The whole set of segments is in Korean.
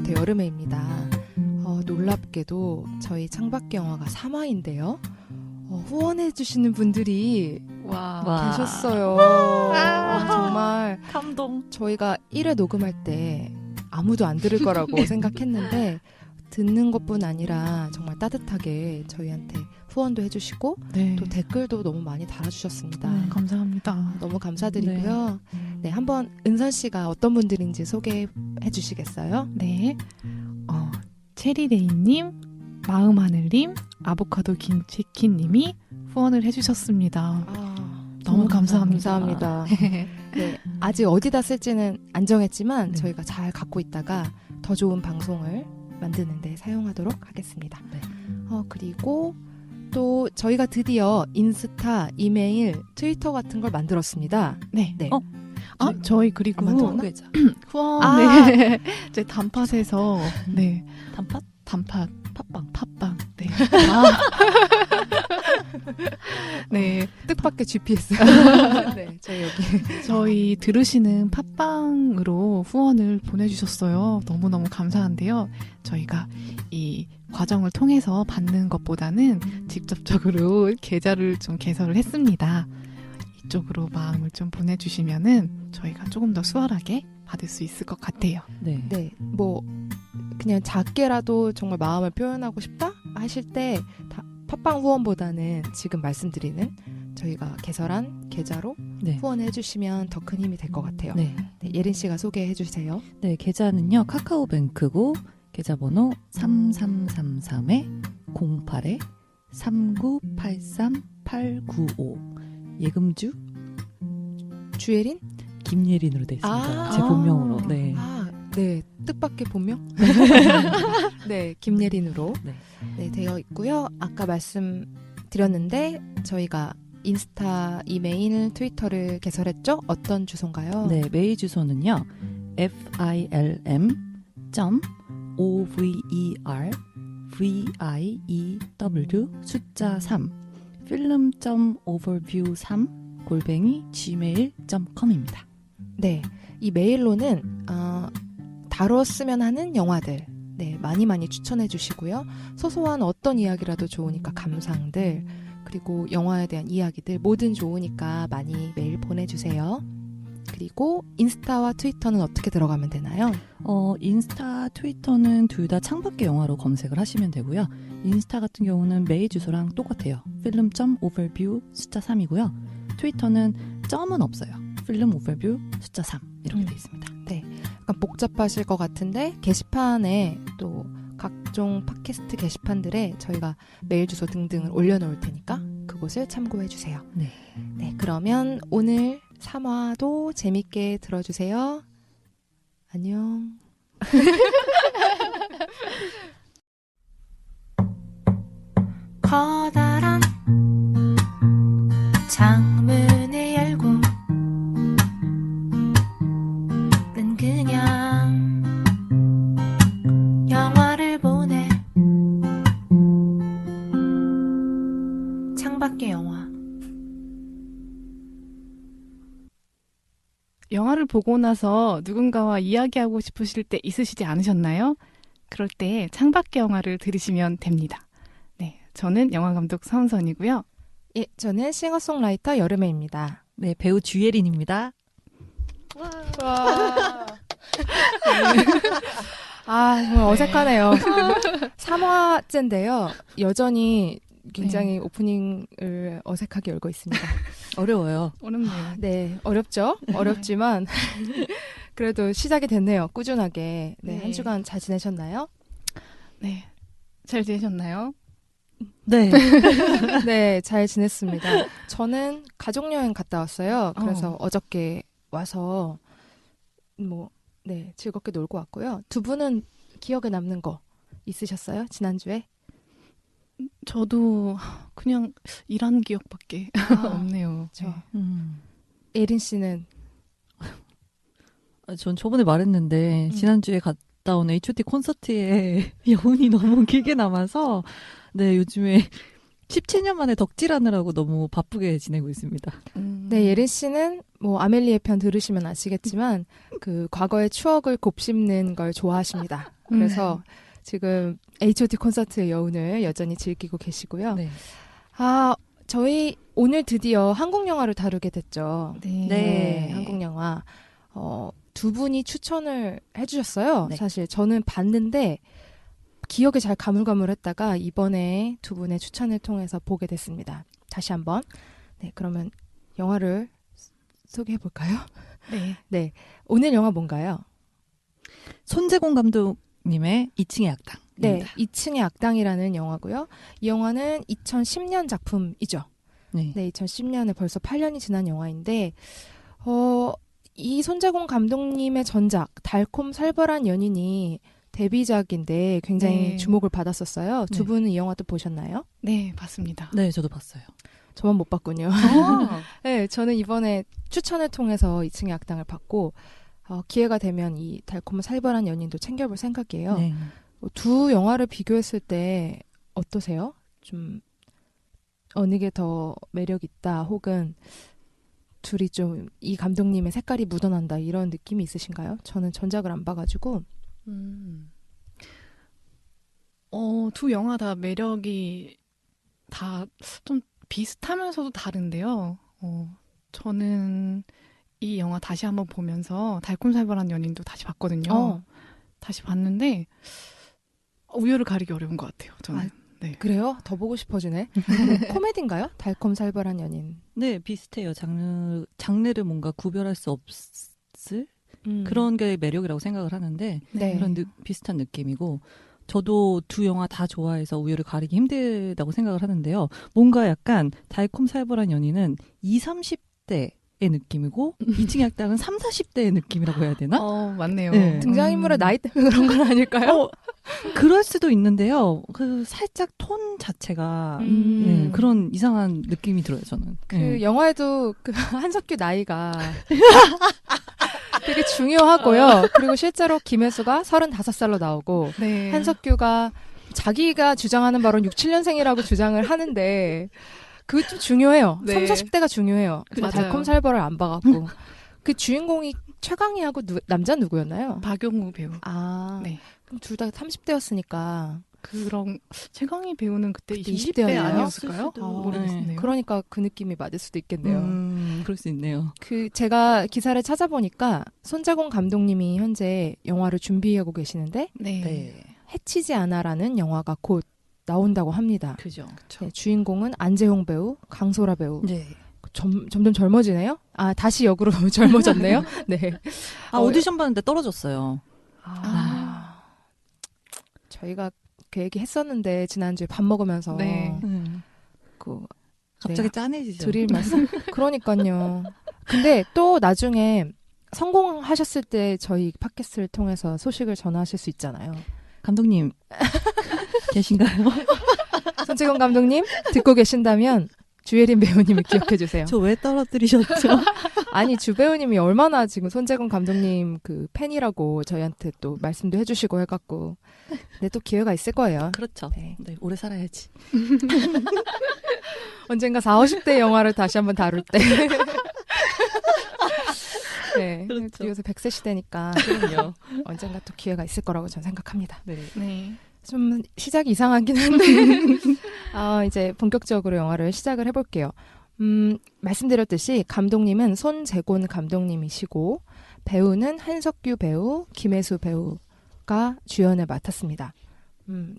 라이터 여름에입니다. 놀랍게도 저희 창밖의 영화가 3화인데요. 후원해주시는 분들이 계셨어요. 정말 감동. 저희가 1회 녹음할 때 아무도 안 들을 거라고 생각했는데 듣는 것뿐 아니라 정말 따뜻하게 저희한테 후원도 해주시고 또 댓글도 너무 많이 달아주셨습니다. 감사합니다. 너무 감사드리고요. 네, 한번 은선 씨가 어떤 분들인지 소개해 주시겠어요? 네. 체리데이님, 마음하늘님, 아보카도 김치킨님이 후원을 해주셨습니다. 너무 감사합니다. 감사합니다. 네, 아직 어디다 쓸지는 안 정했지만 저희가 잘 갖고 있다가 더 좋은 방송을 만드는 데 사용하도록 하겠습니다. 그리고 또 저희가 드디어 인스타, 이메일, 트위터 같은 걸 만들었습니다. 네. 저희 그리고 후원 제 단팥에서 단팥 팟빵 네 뜻밖의 GPS. 네, 저희 들으시는 팟빵으로 후원을 보내주셨어요. 너무너무 감사한데요. 저희가 이 과정을 통해서 받는 것보다는 직접적으로 계좌를 좀 개설을 했습니다. 이쪽으로 마음을 좀 보내주시면은 저희가 조금 더 수월하게 받을 수 있을 것 같아요. 네, 뭐 그냥 작게라도 정말 마음을 표현하고 싶다 하실 때 팟빵 후원보다는 지금 말씀드리는 저희가 개설한 계좌로 후원해 주시면 더 큰 힘이 될 것 같아요. 네, 예린 씨가 소개해 주세요. 네, 계좌는요. 카카오뱅크고 계좌번호 3333-08-3983-895 예금주 주예린? 김예린으로 되어 있습니다. 제 본명으로. 네, 뜻밖의 본명? 네, 김예린으로 되어 있고요. 아까 말씀드렸는데 저희가 인스타, 이메일, 트위터를 개설했죠? 어떤 주소인가요? 네, 메일 주소는요. film.overview 숫자 3 film.overview3@gmail.com입니다. 네, 이 메일로는 다뤘으면 하는 영화들 많이 추천해 주시고요. 소소한 어떤 이야기라도 좋으니까 감상들, 그리고 영화에 대한 이야기들 뭐든 좋으니까 많이 메일 보내주세요. 그리고 인스타와 트위터는 어떻게 들어가면 되나요? 인스타, 트위터는 둘 다 창밖의 영화로 검색을 하시면 되고요. 인스타 같은 경우는 메일 주소랑 똑같아요. film.overview 숫자 3이고요. 트위터는 점은 없어요. film.overview 숫자 3 이렇게 되어 있습니다. 네, 약간 복잡하실 것 같은데 게시판에 또 각종 팟캐스트 게시판들에 저희가 메일 주소 등등을 올려놓을 테니까 그곳을 참고해 주세요. 네, 그러면 오늘 3화도 재밌게 들어주세요. 안녕. 커다란 창문을 열고 난 그냥 영화를 보네. 창밖의 영화. 영화를 보고 나서 누군가와 이야기하고 싶으실 때 있으시지 않으셨나요? 그럴 때 창밖의 영화를 들으시면 됩니다. 네, 저는 영화감독 서은선이고요. 예, 저는 싱어송라이터 여름에입니다. 네, 배우 주예린입니다. 정말 어색하네요. 3화째인데요. 여전히 굉장히 오프닝을 어색하게 열고 있습니다. 어려워요. 어렵네요. 네, 어렵죠? 어렵지만 그래도 시작이 됐네요. 꾸준하게. 네, 한 주간 잘 지내셨나요? 네, 잘 지내셨나요? 네. 네, 잘 지냈습니다. 저는 가족여행 갔다 왔어요. 그래서 어저께 와서 즐겁게 놀고 왔고요. 두 분은 기억에 남는 거 있으셨어요? 지난주에? 저도 그냥 일하는 기억밖에 없네요. 예린 씨는? 전 저번에 말했는데 지난주에 갔다 온 H.O.T 콘서트에 여운이 너무 길게 남아서 요즘에 17년 만에 덕질하느라고 너무 바쁘게 지내고 있습니다. 네, 예린 씨는 아멜리에 편 들으시면 아시겠지만 그 과거의 추억을 곱씹는 걸 좋아하십니다. 그래서 지금 H.O.T 콘서트의 여운을 여전히 즐기고 계시고요. 네. 저희 오늘 드디어 한국 영화를 다루게 됐죠. 네. 네. 한국 영화. 두 분이 추천을 해주셨어요. 네. 사실 저는 봤는데 기억에 잘 가물가물했다가 이번에 두 분의 추천을 통해서 보게 됐습니다. 다시 한번. 네, 그러면 영화를 소개해 볼까요? 네. 네, 오늘 영화 뭔가요? 손재공 감독님의 2층의 악당. 네, 2층의 악당이라는 영화고요. 이 영화는 2010년 작품이죠. 네. 네, 2010년에 벌써 8년이 지난 영화인데 이 손재공 감독님의 전작 달콤 살벌한 연인이 데뷔작인데 굉장히 네. 주목을 받았었어요. 두 네. 분은 이 영화도 보셨나요? 네, 봤습니다. 네, 저도 봤어요. 저만 못 봤군요. 아, 네, 저는 이번에 추천을 통해서 2층의 악당을 봤고 기회가 되면 이 달콤 살벌한 연인도 챙겨볼 생각이에요. 네. 두 영화를 비교했을 때 어떠세요? 좀 어느 게 더 매력 있다 혹은 둘이 좀 이 감독님의 색깔이 묻어난다 이런 느낌이 있으신가요? 저는 전작을 안 봐가지고 두 영화 다 매력이 다 좀 비슷하면서도 다른데요. 저는 이 영화 다시 한번 보면서 달콤살벌한 연인도 다시 봤거든요. 다시 봤는데 우열을 가리기 어려운 것 같아요. 저는. 네. 그래요? 더 보고 싶어지네. 코미디인가요? 달콤 살벌한 연인. 네, 비슷해요. 장르를 뭔가 구별할 수 없을 음. 그런 게 매력이라고 생각을 하는데 네. 그런 비슷한 느낌이고 저도 두 영화 다 좋아해서 우열을 가리기 힘들다고 생각을 하는데요. 뭔가 약간 달콤살벌한 연인은 20, 30대의 느낌이고 2층의 악당은 30, 40대의 느낌이라고 해야 되나? 맞네요. 네. 등장인물의 나이 때문에 그런 건 아닐까요? 그럴 수도 있는데요. 그 살짝 톤 자체가 네, 그런 이상한 느낌이 들어요, 저는. 그 네. 영화에도 그 한석규 나이가 되게 중요하고요. 그리고 실제로 김혜수가 35살로 나오고 네. 한석규가 자기가 주장하는 바로는 6, 7년생이라고 주장을 하는데 그게 좀 중요해요. 네. 30, 40대가 중요해요. 맞아요. 달콤살벌을 안 봐갖고 그 주인공이 최강희하고 남자 누구였나요? 박용우 배우. 네. 네. 그럼 둘 다 30대였으니까 그런 최강희 배우는 그때 20대 20대 아니었을까요? 수도. 모르겠네요. 그러니까 그 느낌이 맞을 수도 있겠네요. 그럴 수 있네요. 그 제가 기사를 찾아보니까 손재공 감독님이 현재 영화를 준비하고 계시는데 네. 해치지 않아라는 영화가 곧 나온다고 합니다. 그죠. 네, 주인공은 안재홍 배우, 강소라 배우. 네. 점점 젊어지네요. 다시 역으로 젊어졌네요. 네. 오디션 봤는데 떨어졌어요. 저희가 그 얘기 했었는데 지난주에 밥 먹으면서 네. 그 갑자기 네, 짠해지죠. 드릴 말씀. 그러니까요. 근데 또 나중에 성공하셨을 때 저희 팟캐스트를 통해서 소식을 전하실 수 있잖아요. 감독님 계신가요? 손재건 감독님 듣고 계신다면 주예린 배우님을 기억해 주세요. 저 왜 떨어뜨리셨죠? 아니 주 배우님이 얼마나 지금 손재건 감독님 그 팬이라고 저희한테 또 말씀도 해주시고 해갖고 근데 또 기회가 있을 거예요. 그렇죠. 네. 네, 오래 살아야지. 언젠가 40, 50대 영화를 다시 한번 다룰 때. 네. 그렇죠. 요새 100세 시대니까 그럼요. 언젠가 또 기회가 있을 거라고 저는 생각합니다. 네. 네. 좀 시작이 이상하긴 한데 이제 본격적으로 영화를 시작을 해볼게요. 말씀드렸듯이 감독님은 손재곤 감독님이시고 배우는 한석규 배우, 김혜수 배우가 주연을 맡았습니다.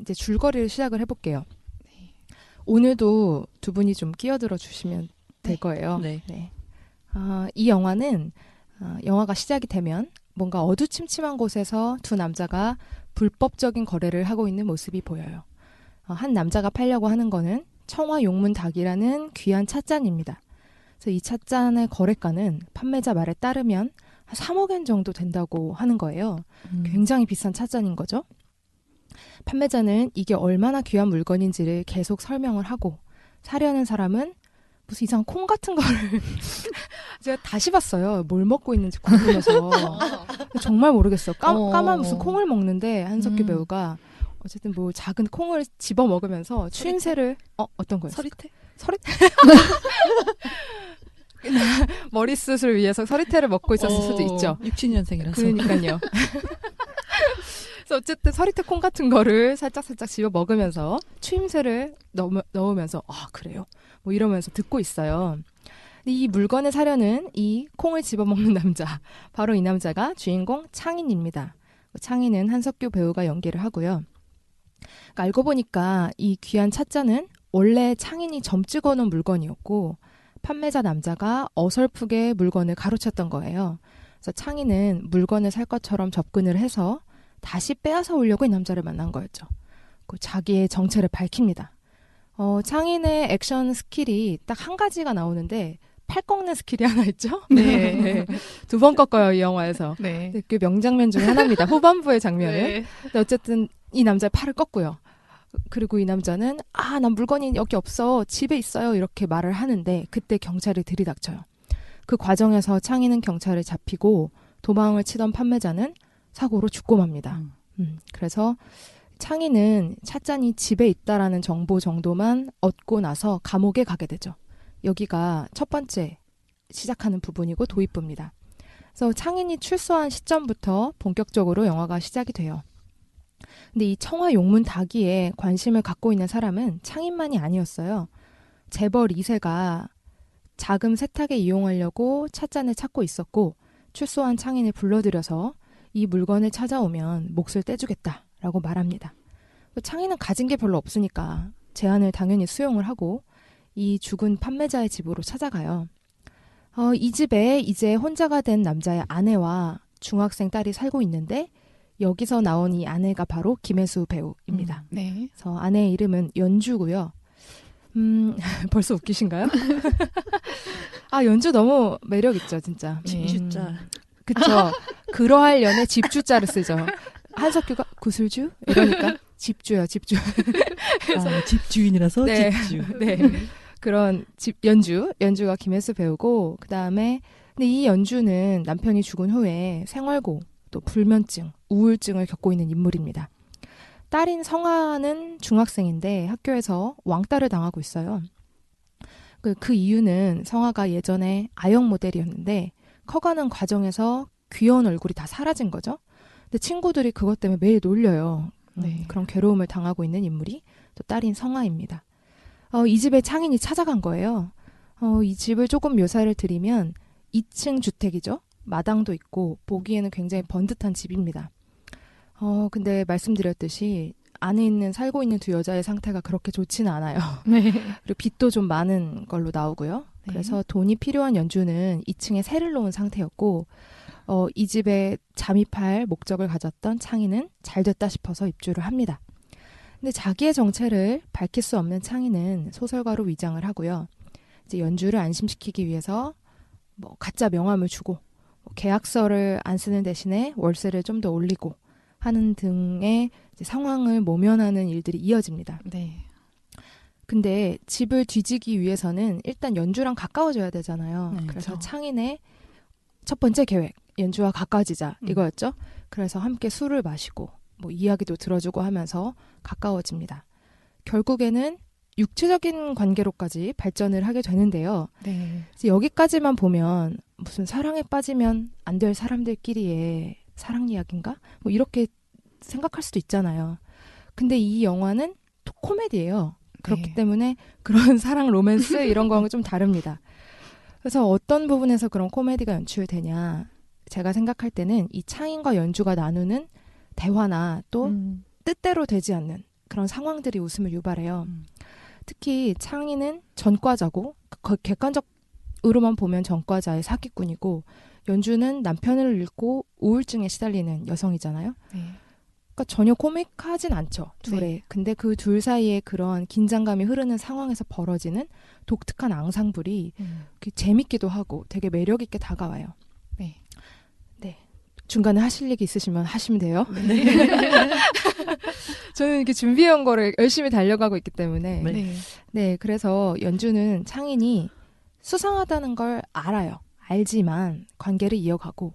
이제 줄거리를 시작을 해볼게요. 오늘도 두 분이 좀 끼어들어 주시면 될 거예요. 네. 네. 이 영화는 영화가 시작이 되면 뭔가 어두침침한 곳에서 두 남자가 불법적인 거래를 하고 있는 모습이 보여요. 한 남자가 팔려고 하는 거는 청화용문 닭이라는 귀한 찻잔입니다. 그래서 이 찻잔의 거래가는 판매자 말에 따르면 한 3억 엔 정도 된다고 하는 거예요. 굉장히 비싼 찻잔인 거죠. 판매자는 이게 얼마나 귀한 물건인지를 계속 설명을 하고 사려는 사람은 무슨 이상한 콩 같은 거를 제가 다시 봤어요. 뭘 먹고 있는지 궁금해서. 정말 모르겠어요. 까만 무슨 콩을 먹는데 한석규 배우가 어쨌든 뭐 작은 콩을 집어 먹으면서 추임새를 어떤 거였어요? 서리태? 서리태? 머리숱을 위해서 서리태를 먹고 있었을 수도 있죠. 67년생이라서. 그러니까요. 그래서 어쨌든 서리태콩 같은 거를 살짝 집어 먹으면서 추임새를 넣으면서 그래요? 뭐 이러면서 듣고 있어요. 근데 이 물건을 사려는 이 콩을 집어먹는 남자, 바로 이 남자가 주인공 창인입니다. 창인은 한석규 배우가 연기를 하고요. 그러니까 알고 보니까 이 귀한 찻잔은 원래 창인이 점 찍어놓은 물건이었고 판매자 남자가 어설프게 물건을 가로챘던 거예요. 그래서 창인은 물건을 살 것처럼 접근을 해서 다시 빼앗아 오려고 이 남자를 만난 거였죠. 자기의 정체를 밝힙니다. 창인의 액션 스킬이 딱 한 가지가 나오는데 팔 꺾는 스킬이 하나 있죠? 네. 두 번 꺾어요, 이 영화에서. 네. 그 명장면 중에 하나입니다. 후반부의 장면은. 네. 근데 어쨌든 이 남자의 팔을 꺾고요. 그리고 이 남자는 난 물건이 여기 없어. 집에 있어요. 이렇게 말을 하는데 그때 경찰이 들이닥쳐요. 그 과정에서 창인은 경찰에 잡히고 도망을 치던 판매자는 사고로 죽고 맙니다. 그래서 창인은 찻잔이 집에 있다라는 정보 정도만 얻고 나서 감옥에 가게 되죠. 여기가 첫 번째 시작하는 부분이고 도입부입니다. 그래서 창인이 출소한 시점부터 본격적으로 영화가 시작이 돼요. 근데 이 청화 용문 다기에 관심을 갖고 있는 사람은 창인만이 아니었어요. 재벌 2세가 자금 세탁에 이용하려고 찻잔을 찾고 있었고 출소한 창인을 불러들여서 이 물건을 찾아오면 몫을 떼주겠다라고 말합니다. 창인은 가진 게 별로 없으니까 제안을 당연히 수용을 하고 이 죽은 판매자의 집으로 찾아가요. 이 집에 이제 혼자가 된 남자의 아내와 중학생 딸이 살고 있는데 여기서 나온 이 아내가 바로 김혜수 배우입니다. 네. 그래서 아내의 이름은 연주고요. 벌써 웃기신가요? 연주 너무 매력 있죠, 진짜. 집주자. 그쵸. 그러하려네 집주자를 쓰죠. 한석규가 구슬주? 이러니까 집주요, 집주. 집주인이라서 네. 집주. 네. 그런 연주가 김혜수 배우고, 그 다음에, 근데 이 연주는 남편이 죽은 후에 생활고, 또 불면증, 우울증을 겪고 있는 인물입니다. 딸인 성아는 중학생인데 학교에서 왕따를 당하고 있어요. 그 이유는 성아가 예전에 아역 모델이었는데 커가는 과정에서 귀여운 얼굴이 다 사라진 거죠. 근데 친구들이 그것 때문에 매일 놀려요. 네. 그런 괴로움을 당하고 있는 인물이 또 딸인 성아입니다. 이 집에 창인이 찾아간 거예요. 이 집을 조금 묘사를 드리면 2층 주택이죠. 마당도 있고 보기에는 굉장히 번듯한 집입니다. 근데 말씀드렸듯이 안에 살고 있는 두 여자의 상태가 그렇게 좋지는 않아요. 네. 그리고 빚도 좀 많은 걸로 나오고요. 네. 그래서 돈이 필요한 연주는 2층에 세를 놓은 상태였고 이 집에 잠입할 목적을 가졌던 창인은 잘 됐다 싶어서 입주를 합니다. 근데 자기의 정체를 밝힐 수 없는 창인은 소설가로 위장을 하고요. 이제 연주를 안심시키기 위해서 가짜 명함을 주고 계약서를 안 쓰는 대신에 월세를 좀 더 올리고 하는 등의 이제 상황을 모면하는 일들이 이어집니다. 네. 근데 집을 뒤지기 위해서는 일단 연주랑 가까워져야 되잖아요. 네, 그래서 그렇죠. 창인의 첫 번째 계획, 연주와 가까워지자 이거였죠. 그래서 함께 술을 마시고 이야기도 들어주고 하면서 가까워집니다. 결국에는 육체적인 관계로까지 발전을 하게 되는데요. 네. 이제 여기까지만 보면 무슨 사랑에 빠지면 안 될 사람들끼리의 사랑 이야기인가? 이렇게 생각할 수도 있잖아요. 근데 이 영화는 코미디예요. 그렇기 네. 때문에 그런 사랑 로맨스 이런 거하고 좀 다릅니다. 그래서 어떤 부분에서 그런 코미디가 연출되냐? 제가 생각할 때는 이 창인과 연주가 나누는 대화나 또 뜻대로 되지 않는 그런 상황들이 웃음을 유발해요. 특히 창인은 전과자고 객관적으로만 보면 전과자의 사기꾼이고 연주는 남편을 잃고 우울증에 시달리는 여성이잖아요. 네. 그러니까 전혀 코믹하진 않죠. 둘에. 네. 근데 그 둘 사이에 그런 긴장감이 흐르는 상황에서 벌어지는 독특한 앙상블이 재밌기도 하고 되게 매력 있게 다가와요. 네. 네. 중간에 하실 얘기 있으시면 하시면 돼요. 네. 저는 이렇게 준비해온 거를 열심히 달려가고 있기 때문에. 네. 네. 네, 그래서 연주는 창인이 수상하다는 걸 알아요. 알지만 관계를 이어가고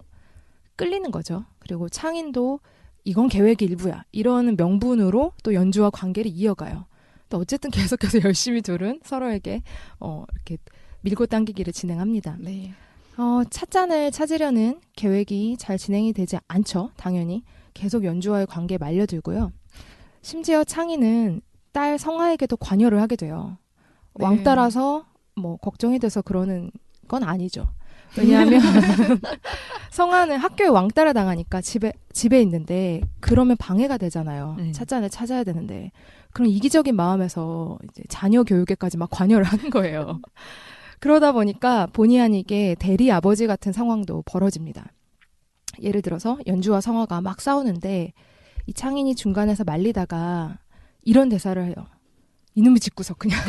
끌리는 거죠. 그리고 창인도 이건 계획의 일부야. 이러는 명분으로 또 연주와 관계를 이어가요. 또 어쨌든 계속해서 열심히 둘은 서로에게 이렇게 밀고 당기기를 진행합니다. 네. 찻잔을 찾으려는 계획이 잘 진행이 되지 않죠. 당연히. 계속 연주와의 관계에 말려들고요. 심지어 창희는 딸 성아에게도 관여를 하게 돼요. 네. 왕따라서 뭐 걱정이 돼서 그러는 건 아니죠. 왜냐하면 성아는 학교에 왕따를 당하니까 집에 있는데 그러면 방해가 되잖아요. 네. 찻잔을 찾아야 되는데 그런 이기적인 마음에서 이제 자녀 교육에까지 막 관여를 하는 거예요. 그러다 보니까 본의 아니게 대리 아버지 같은 상황도 벌어집니다. 예를 들어서 연주와 성아가 막 싸우는데 이 창인이 중간에서 말리다가 이런 대사를 해요. 이놈의 집구석 그냥.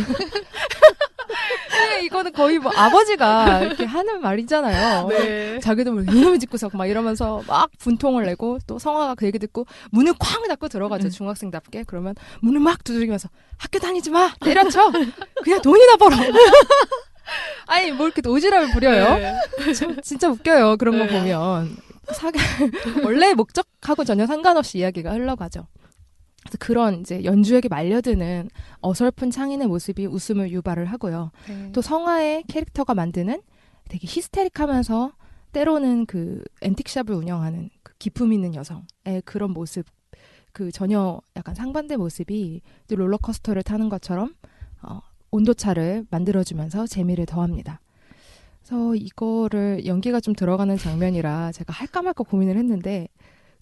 이거는 거의 뭐 아버지가 이렇게 하는 말이잖아요. 네. 자기도 모르게 이놈의 집구석 막 이러면서 막 분통을 내고 또 성아가 그 얘기 듣고 문을 쾅 닫고 들어가죠. 중학생답게. 그러면 문을 막 두드리면서 학교 다니지 마! 때려쳐! 그냥 돈이나 벌어! 아니 뭐 이렇게 오지랖을 부려요. 네. 진짜 웃겨요. 그런 거 네. 보면. 원래 목적하고 전혀 상관없이 이야기가 흘러가죠. 그래서 그런 이제 연주에게 말려드는 어설픈 창인의 모습이 웃음을 유발을 하고요. 네. 또 성아의 캐릭터가 만드는 되게 히스테릭하면서 때로는 그 앤틱샵을 운영하는 그 기품 있는 여성의 그런 모습, 그 전혀 약간 상반된 모습이 롤러코스터를 타는 것처럼 온도차를 만들어주면서 재미를 더합니다. 그래서 이거를 연기가 좀 들어가는 장면이라 제가 할까 말까 고민을 했는데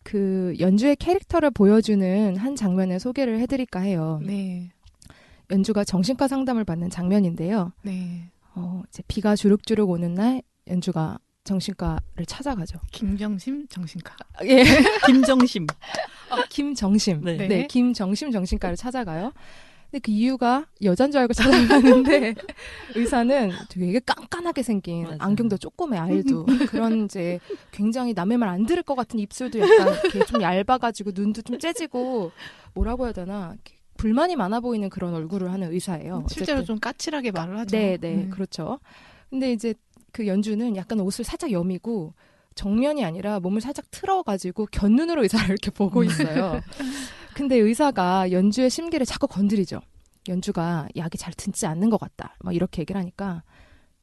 그 연주의 캐릭터를 보여주는 한 장면을 소개를 해드릴까 해요. 네. 연주가 정신과 상담을 받는 장면인데요. 네. 이제 비가 주룩주룩 오는 날 연주가 정신과를 찾아가죠. 김정심 정신과. 예, 김정심. 김정심. 네. 네, 김정심 정신과를 찾아가요. 근데 그 이유가 여잔 줄 알고 찾아가는데 의사는 되게 깐깐하게 생긴 맞아요. 안경도 조그매 알도 그런 이제 굉장히 남의 말 안 들을 것 같은 입술도 약간 이렇게 좀 얇아가지고 눈도 좀 째지고 뭐라고 해야 되나 이렇게 불만이 많아 보이는 그런 얼굴을 하는 의사예요. 실제로 어쨌든. 좀 까칠하게 말을 하죠. 네, 그렇죠. 근데 이제 그 연주는 약간 옷을 살짝 여미고 정면이 아니라 몸을 살짝 틀어가지고 곁눈으로 의사를 이렇게 보고 있어요. 근데 의사가 연주의 심기를 자꾸 건드리죠. 연주가 약이 잘 듣지 않는 것 같다. 막 이렇게 얘기를 하니까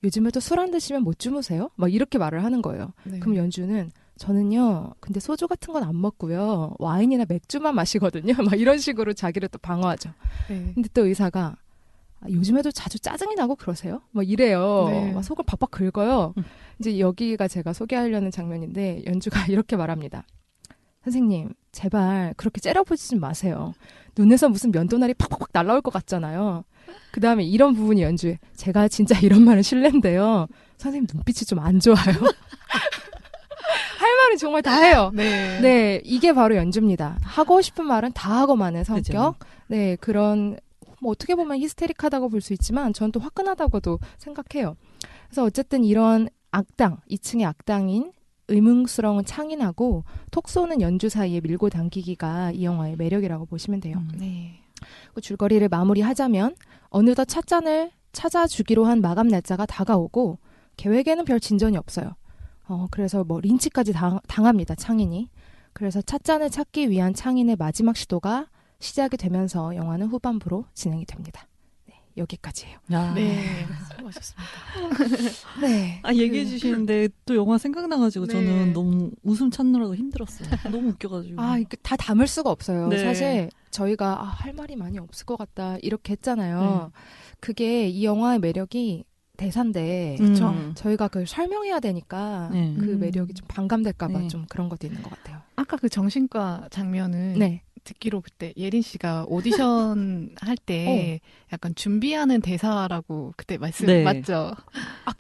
요즘에도 술 안 드시면 못 주무세요? 막 이렇게 말을 하는 거예요. 네. 그럼 연주는 저는요, 근데 소주 같은 건 안 먹고요. 와인이나 맥주만 마시거든요. 막 이런 식으로 자기를 또 방어하죠. 네. 근데 또 의사가 요즘에도 자주 짜증이 나고 그러세요? 막 이래요. 네. 막 속을 박박 긁어요. 이제 여기가 제가 소개하려는 장면인데 연주가 이렇게 말합니다. 선생님, 제발 그렇게 째려보지 마세요. 눈에서 무슨 면도날이 팍팍팍 날라올 것 같잖아요. 그 다음에 이런 부분이 연주에 제가 진짜 이런 말은 실례인데요. 선생님 눈빛이 좀 안 좋아요. 할 말은 정말 다 해요. 네. 네, 이게 바로 연주입니다. 하고 싶은 말은 다 하고 마는 성격. 그죠. 네, 그런 뭐 어떻게 보면 히스테릭하다고 볼 수 있지만 전 또 화끈하다고도 생각해요. 그래서 어쨌든 이런 악당, 2층의 악당인 의문스러운 창인하고 톡 쏘는 연주 사이에 밀고 당기기가 이 영화의 매력이라고 보시면 돼요. 네. 그 줄거리를 마무리하자면 어느덧 찻잔을 찾아주기로 한 마감 날짜가 다가오고 계획에는 별 진전이 없어요. 그래서 뭐 린치까지 당합니다. 창인이. 그래서 찻잔을 찾기 위한 창인의 마지막 시도가 시작이 되면서 영화는 후반부로 진행이 됩니다. 네, 여기까지예요. 야. 네. 수고하셨습니다. 네. 얘기해 주시는데 또 영화 생각나가지고 네. 저는 너무 웃음 찾느라고 힘들었어요. 너무 웃겨가지고. 이거 다 담을 수가 없어요. 네. 사실 저희가 할 말이 많이 없을 것 같다 이렇게 했잖아요. 네. 그게 이 영화의 매력이 대사인데 그쵸. 저희가 그걸 설명해야 되니까 네. 그 매력이 좀 반감될까봐 네. 좀 그런 것도 있는 것 같아요. 아까 그 정신과 장면은 네. 듣기로 그때 예린 씨가 오디션 할 때 약간 준비하는 대사라고 그때 말씀 네. 맞죠?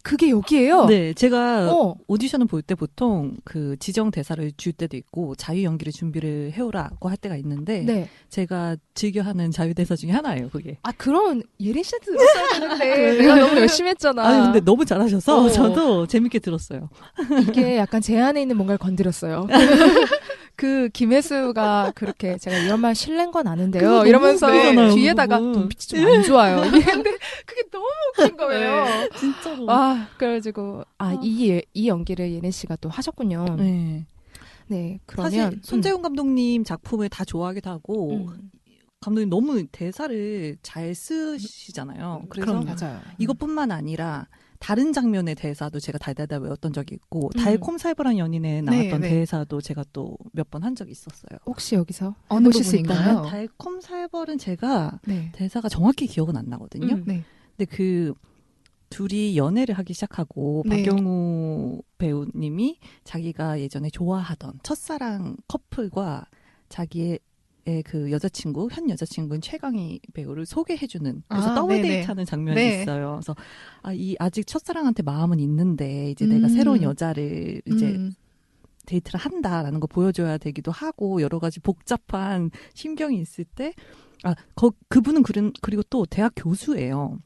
그게 여기예요? 네, 제가 어. 오디션을 볼 때 보통 그 지정 대사를 줄 때도 있고 자유 연기를 준비를 해오라고 할 때가 있는데 네. 제가 즐겨 하는 자유 대사 중에 하나예요, 그게. 그럼 예린 씨한테 들었어야 되는데 내가 너무 열심히 했잖아. 아니 근데 너무 잘하셔서 어. 저도 재밌게 들었어요. 이게 약간 제 안에 있는 뭔가를 건드렸어요. 그 김혜수가 그렇게 제가 이런 말 실례인 건 아는데요. 그거 이러면서 너무 웃기잖아요, 뒤에다가 그거. 눈빛이 좀 안 좋아요. 근데 그게 너무 웃긴 거예요. 진짜로. 그래가지고 이 연기를 예린 씨가 또 하셨군요. 네. 네, 사실 그러면 손재훈 감독님 작품을 다 좋아하기도 하고 감독님 너무 대사를 잘 쓰시잖아요. 그래서 그럼요. 맞아요. 이것뿐만 아니라 다른 장면의 대사도 제가 달달달 외웠던 적이 있고 달콤살벌한 연인에 네, 나왔던 네. 대사도 제가 또 몇 번 한 적이 있었어요. 혹시 여기서 어느 해보실 수 부분인가요? 있다면? 달콤살벌은 제가 네. 대사가 정확히 기억은 안 나거든요. 네. 근데 그 둘이 연애를 하기 시작하고 네. 박경우 배우님이 자기가 예전에 좋아하던 첫사랑 커플과 자기의 그 여자친구, 현 여자친구인 최강희 배우를 소개해주는, 그래서 더블 네네. 데이트하는 장면이 네. 있어요. 그래서 아직 첫사랑한테 마음은 있는데 이제 내가 새로운 여자를 이제 데이트를 한다라는 거 보여줘야 되기도 하고 여러 가지 복잡한 심경이 있을 때 그분은 그리고 또 대학 교수예요.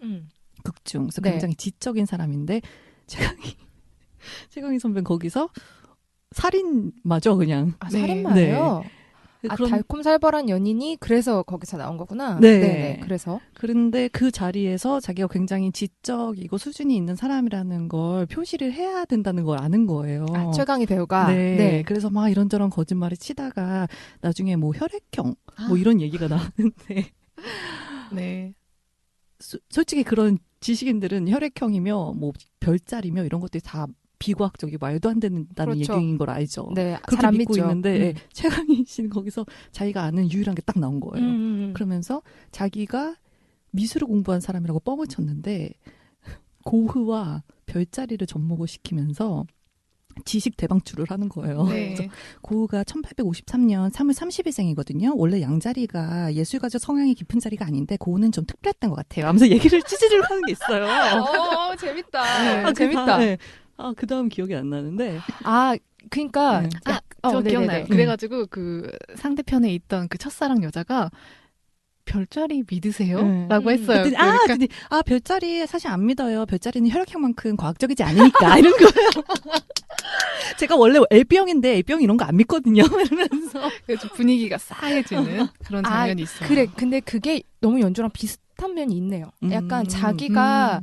극중. 그래서 네. 굉장히 지적인 사람인데 최강희 선배는 거기서 살인마죠, 그냥. 아, 네. 살인마예요? 그런- 달콤살벌한 연인이 그래서 거기서 나온 거구나. 네. 네네. 그래서 그런데 그 자리에서 자기가 굉장히 지적이고 수준이 있는 사람이라는 걸 표시를 해야 된다는 걸 아는 거예요. 최강희 배우가 네. 그래서 막 이런저런 거짓말을 치다가 나중에 뭐 혈액형 뭐 이런 얘기가 나왔는데 네. 솔직히 그런 지식인들은 혈액형이며 뭐 별자리며 이런 것들이 다 비과학적이 말도 안 된다는 그렇죠. 얘기인 걸 알죠. 네, 그렇게 잘 안 믿고 믿죠. 있는데 최강희 씨는 거기서 자기가 아는 유일한 게 딱 나온 거예요. 그러면서 자기가 미술을 공부한 사람이라고 뻥을 쳤는데 고흐와 별자리를 접목을 시키면서 지식 대방출을 하는 거예요. 네. 그래서 고흐가 1853년 3월 30일생이거든요. 원래 양자리가 예술가적 성향이 깊은 자리가 아닌데 고흐는 좀 특별했던 것 같아요. 하면서 얘기를 찌질을 하는 게 있어요. 재밌다. 재밌다. 네. 그 다음 기억이 안 나는데. 그러니까 네. 저 네네네. 기억나요. 그래가지고 그 상대편에 있던 그 첫사랑 여자가 별자리 믿으세요? 네. 라고 했어요. 그랬더니, 그러니까 별자리 사실 안 믿어요. 별자리는 혈액형만큼 과학적이지 않으니까. 이런 거예요. 제가 원래 L병인데 A병 이런 거 안 믿거든요. 이러면서. 좀 분위기가 싸해지는 그런 장면이 있어요. 그래. 근데 그게 너무 연주랑 비슷한 면이 있네요. 약간 자기가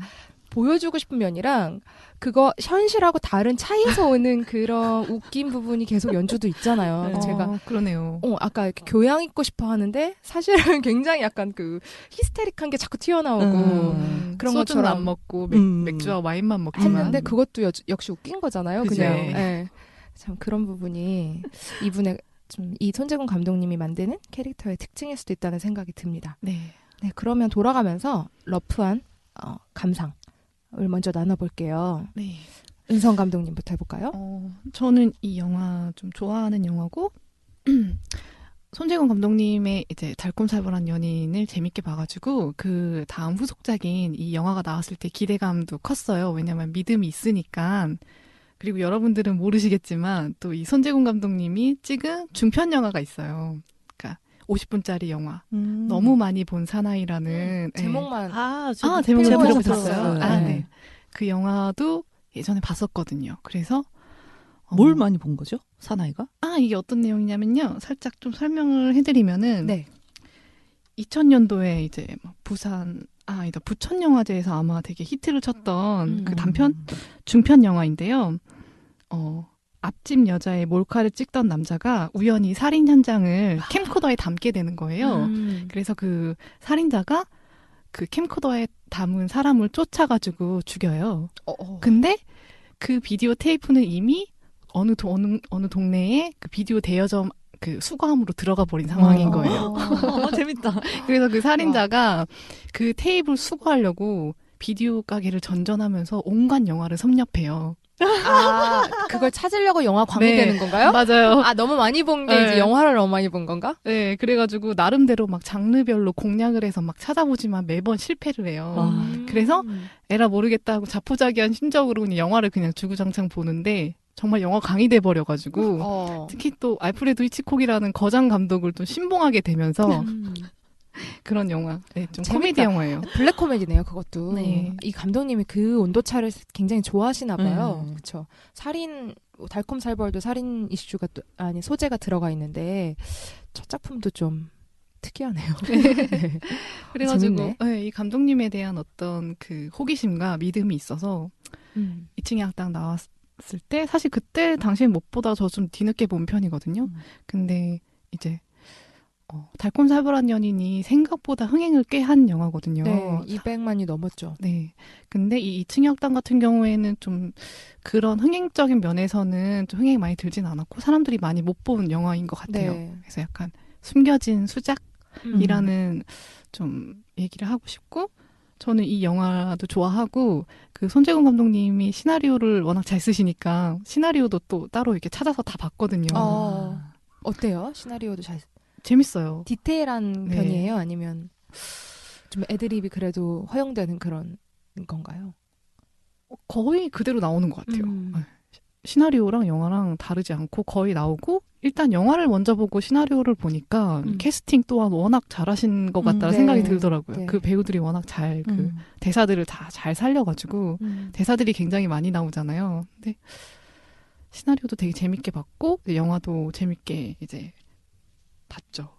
보여주고 싶은 면이랑 그거 현실하고 다른 차이에서 오는 그런 웃긴 부분이 계속 연주도 있잖아요. 네. 제가 그러네요. 아까 이렇게 교양 있고 싶어 하는데 사실은 굉장히 약간 그 히스테릭한 게 자꾸 튀어나오고 그런 소주는 것처럼 안 먹고 맥주와 와인만 먹지만 했는데 그것도 역시 웃긴 거잖아요. 그죠. 그냥 네. 예. 참 그런 부분이 이분의 좀 이 손재gun 감독님이 만드는 캐릭터의 특징일 수도 있다는 생각이 듭니다. 네. 네, 그러면 돌아가면서 러프한 감상을 먼저 나눠볼게요. 네. 은성 감독님부터 해볼까요? 저는 이 영화 좀 좋아하는 영화고 손재gun 감독님의 이제 달콤살벌한 연인을 재밌게 봐가지고 그 다음 후속작인 이 영화가 나왔을 때 기대감도 컸어요. 왜냐면 믿음이 있으니까. 그리고 여러분들은 모르시겠지만 또 이 손재gun 감독님이 찍은 중편 영화가 있어요. 그러니까 50분짜리 영화. 너무 많이 본 사나이라는 제목만 제목 제목 들어보셨어요? 들어봤어요. 네. 그 영화도 예전에 봤었거든요. 그래서 뭘 많이 본 거죠? 사나이가? 이게 어떤 내용이냐면요. 살짝 좀 설명을 해드리면은 네. 2000년도에 이제 부천 영화제에서 아마 되게 히트를 쳤던 그 단편 중편 영화인데요. 앞집 여자의 몰카를 찍던 남자가 우연히 살인 현장을 캠코더에 담게 되는 거예요. 그래서 그 살인자가 그 캠코더에 담은 사람을 쫓아가지고 죽여요. 근데 그 비디오 테이프는 이미 어느 동네에 그 비디오 대여점 그 수거함으로 들어가 버린 상황인 거예요. 재밌다. 그래서 그 살인자가 그 테이프를 수거하려고 비디오 가게를 전전하면서 온갖 영화를 섭렵해요. 그걸 찾으려고 영화 광고되는 네, 건가요? 맞아요. 너무 많이 본 게 네. 이제 영화를 너무 많이 본 건가? 네, 그래가지고 나름대로 막 장르별로 공략을 해서 막 찾아보지만 매번 실패를 해요. 그래서 에라 모르겠다 하고 자포자기한 심적으로 그냥 영화를 그냥 주구장창 보는데 정말 영화 광이 돼버려가지고 특히 또 알프레드 히치콕이라는 거장 감독을 또 신봉하게 되면서 그런 영화, 네, 좀 재밌다. 코미디 영화예요. 블랙 코미디네요, 그것도. 네. 이 감독님이 그 온도차를 굉장히 좋아하시나 봐요. 그렇죠. 살인, 달콤살벌도 살인 이슈가 소재가 들어가 있는데 첫 작품도 좀 특이하네요. 네. 그래가지고 재밌네. 이 감독님에 대한 어떤 그 호기심과 믿음이 있어서 2층의 악당 나왔을 때 사실 그때 당시엔 못 보다 저 좀 뒤늦게 본 편이거든요. 근데 이제 달콤살벌한 연인이 생각보다 흥행을 꽤 한 영화거든요. 네, 200만이 넘었죠. 네. 근데 이 2층의 학당 같은 경우에는 좀 그런 흥행적인 면에서는 좀 흥행이 많이 들진 않았고 사람들이 많이 못 본 영화인 것 같아요. 네. 그래서 약간 숨겨진 수작이라는 좀 얘기를 하고 싶고 저는 이 영화도 좋아하고 그 손재gun 감독님이 시나리오를 워낙 잘 쓰시니까 시나리오도 또 따로 이렇게 찾아서 다 봤거든요. 어때요? 시나리오도 잘 재밌어요. 디테일한 네. 편이에요? 아니면 좀 애드립이 그래도 허용되는 그런 건가요? 거의 그대로 나오는 것 같아요. 음. 네. 시나리오랑 영화랑 다르지 않고 거의 나오고 일단 영화를 먼저 보고 시나리오를 보니까 캐스팅 또한 워낙 잘하신 것 같다는 네. 생각이 들더라고요. 네. 그 배우들이 워낙 잘 그 대사들을 다 잘 살려가지고 대사들이 굉장히 많이 나오잖아요. 근데 시나리오도 되게 재밌게 봤고 영화도 재밌게 이제 봤죠.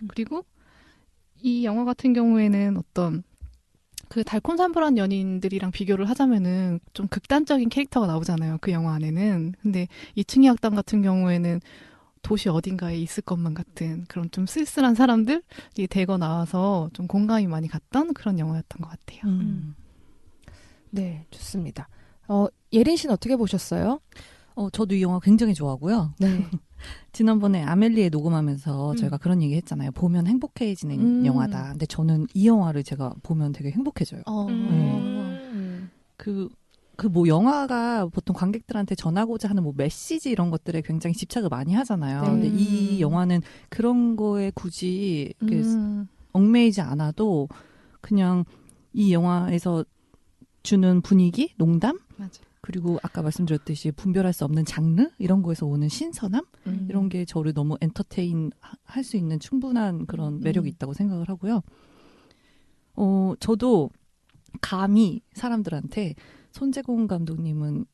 그리고 이 영화 같은 경우에는 어떤 그 달콤살벌한 연인들이랑 비교를 하자면은 좀 극단적인 캐릭터가 나오잖아요. 그 영화 안에는. 근데 2층의 학당 같은 경우에는 도시 어딘가에 있을 것만 같은 그런 좀 쓸쓸한 사람들이 대거 나와서 좀 공감이 많이 갔던 그런 영화였던 것 같아요. 네, 좋습니다. 예린 씨는 어떻게 보셨어요? 저도 이 영화 굉장히 좋아하고요. 네. 지난번에 아멜리에 녹음하면서 저희가 그런 얘기 했잖아요. 보면 행복해지는 영화다. 근데 저는 이 영화를 제가 보면 되게 행복해져요. 뭐 영화가 보통 관객들한테 전하고자 하는 뭐 메시지 이런 것들에 굉장히 집착을 많이 하잖아요. 네. 근데 이 영화는 그런 거에 굳이 이렇게 얽매이지 않아도 그냥 이 영화에서 주는 분위기, 농담, 맞아. 그리고 아까 말씀드렸듯이 분별할 수 없는 장르 이런 거에서 오는 신선함 이런 게 저를 너무 엔터테인 할 수 있는 충분한 그런 매력이 있다고 생각을 하고요. 저도 감히 사람들한테 손재gun 감독님은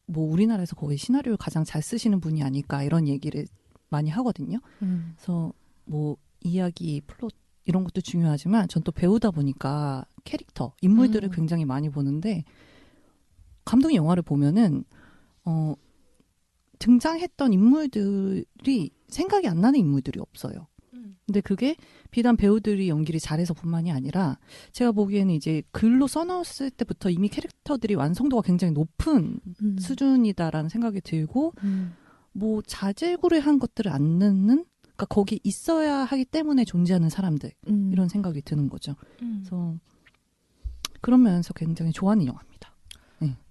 뭐 우리나라에서 거의 시나리오를 가장 잘 쓰시는 분이 아닐까 이런 얘기를 많이 하거든요. 그래서 뭐 이야기, 플롯 이런 것도 중요하지만 전 또 배우다 보니까 캐릭터, 인물들을 굉장히 많이 보는데 감독이 영화를 보면은 등장했던 인물들이 생각이 안 나는 인물들이 없어요. 근데 그게 비단 배우들이 연기를 잘해서뿐만이 아니라 제가 보기에는 이제 글로 써놓았을 때부터 이미 캐릭터들이 완성도가 굉장히 높은 수준이다라는 생각이 들고 뭐 자질구레한 것들을 안 넣는 그러니까 거기 있어야 하기 때문에 존재하는 사람들 이런 생각이 드는 거죠. 그래서 그런 면에서 굉장히 좋아하는 영화입니다.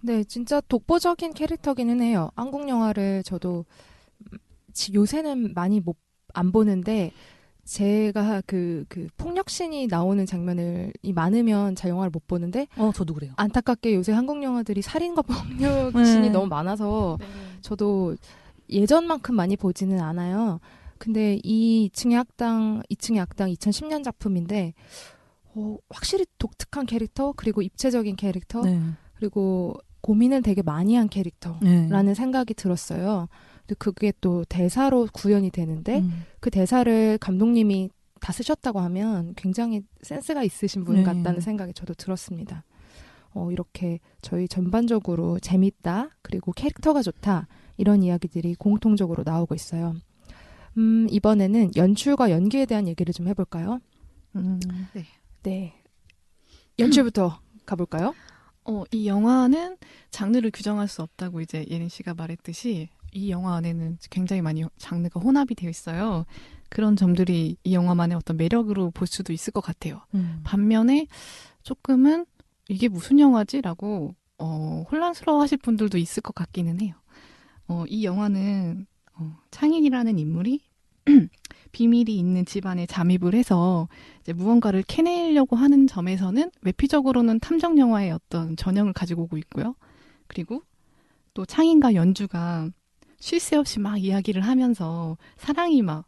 네, 진짜 독보적인 캐릭터기는 해요. 한국 영화를 저도 요새는 많이 안 보는데 제가 그 폭력신이 나오는 장면이 많으면 잘 영화를 못 보는데 저도 그래요. 안타깝게 요새 한국 영화들이 살인과 폭력신이 너무 많아서 저도 예전만큼 많이 보지는 않아요. 근데 이 2층의 학당 2010년 작품인데 확실히 독특한 캐릭터 그리고 입체적인 캐릭터 그리고 고민을 되게 많이 한 캐릭터라는 생각이 들었어요. 근데 그게 또 대사로 구현이 되는데 그 대사를 감독님이 다 쓰셨다고 하면 굉장히 센스가 있으신 분 같다는 생각이 저도 들었습니다. 이렇게 저희 전반적으로 재밌다 그리고 캐릭터가 좋다 이런 이야기들이 공통적으로 나오고 있어요. 이번에는 연출과 연기에 대한 얘기를 좀 해볼까요? 네. 연출부터 가볼까요? 이 영화는 장르를 규정할 수 없다고 이제 예린 씨가 말했듯이 이 영화 안에는 굉장히 많이 장르가 혼합이 되어 있어요. 그런 점들이 이 영화만의 어떤 매력으로 볼 수도 있을 것 같아요. 반면에 조금은 이게 무슨 영화지라고 혼란스러워 하실 분들도 있을 것 같기는 해요. 이 영화는 창인이라는 인물이 비밀이 있는 집안에 잠입을 해서 이제 무언가를 캐내려고 하는 점에서는 외피적으로는 탐정 영화의 어떤 전형을 가지고 오고 있고요. 그리고 또 창인과 연주가 쉴 새 없이 막 이야기를 하면서 사랑이나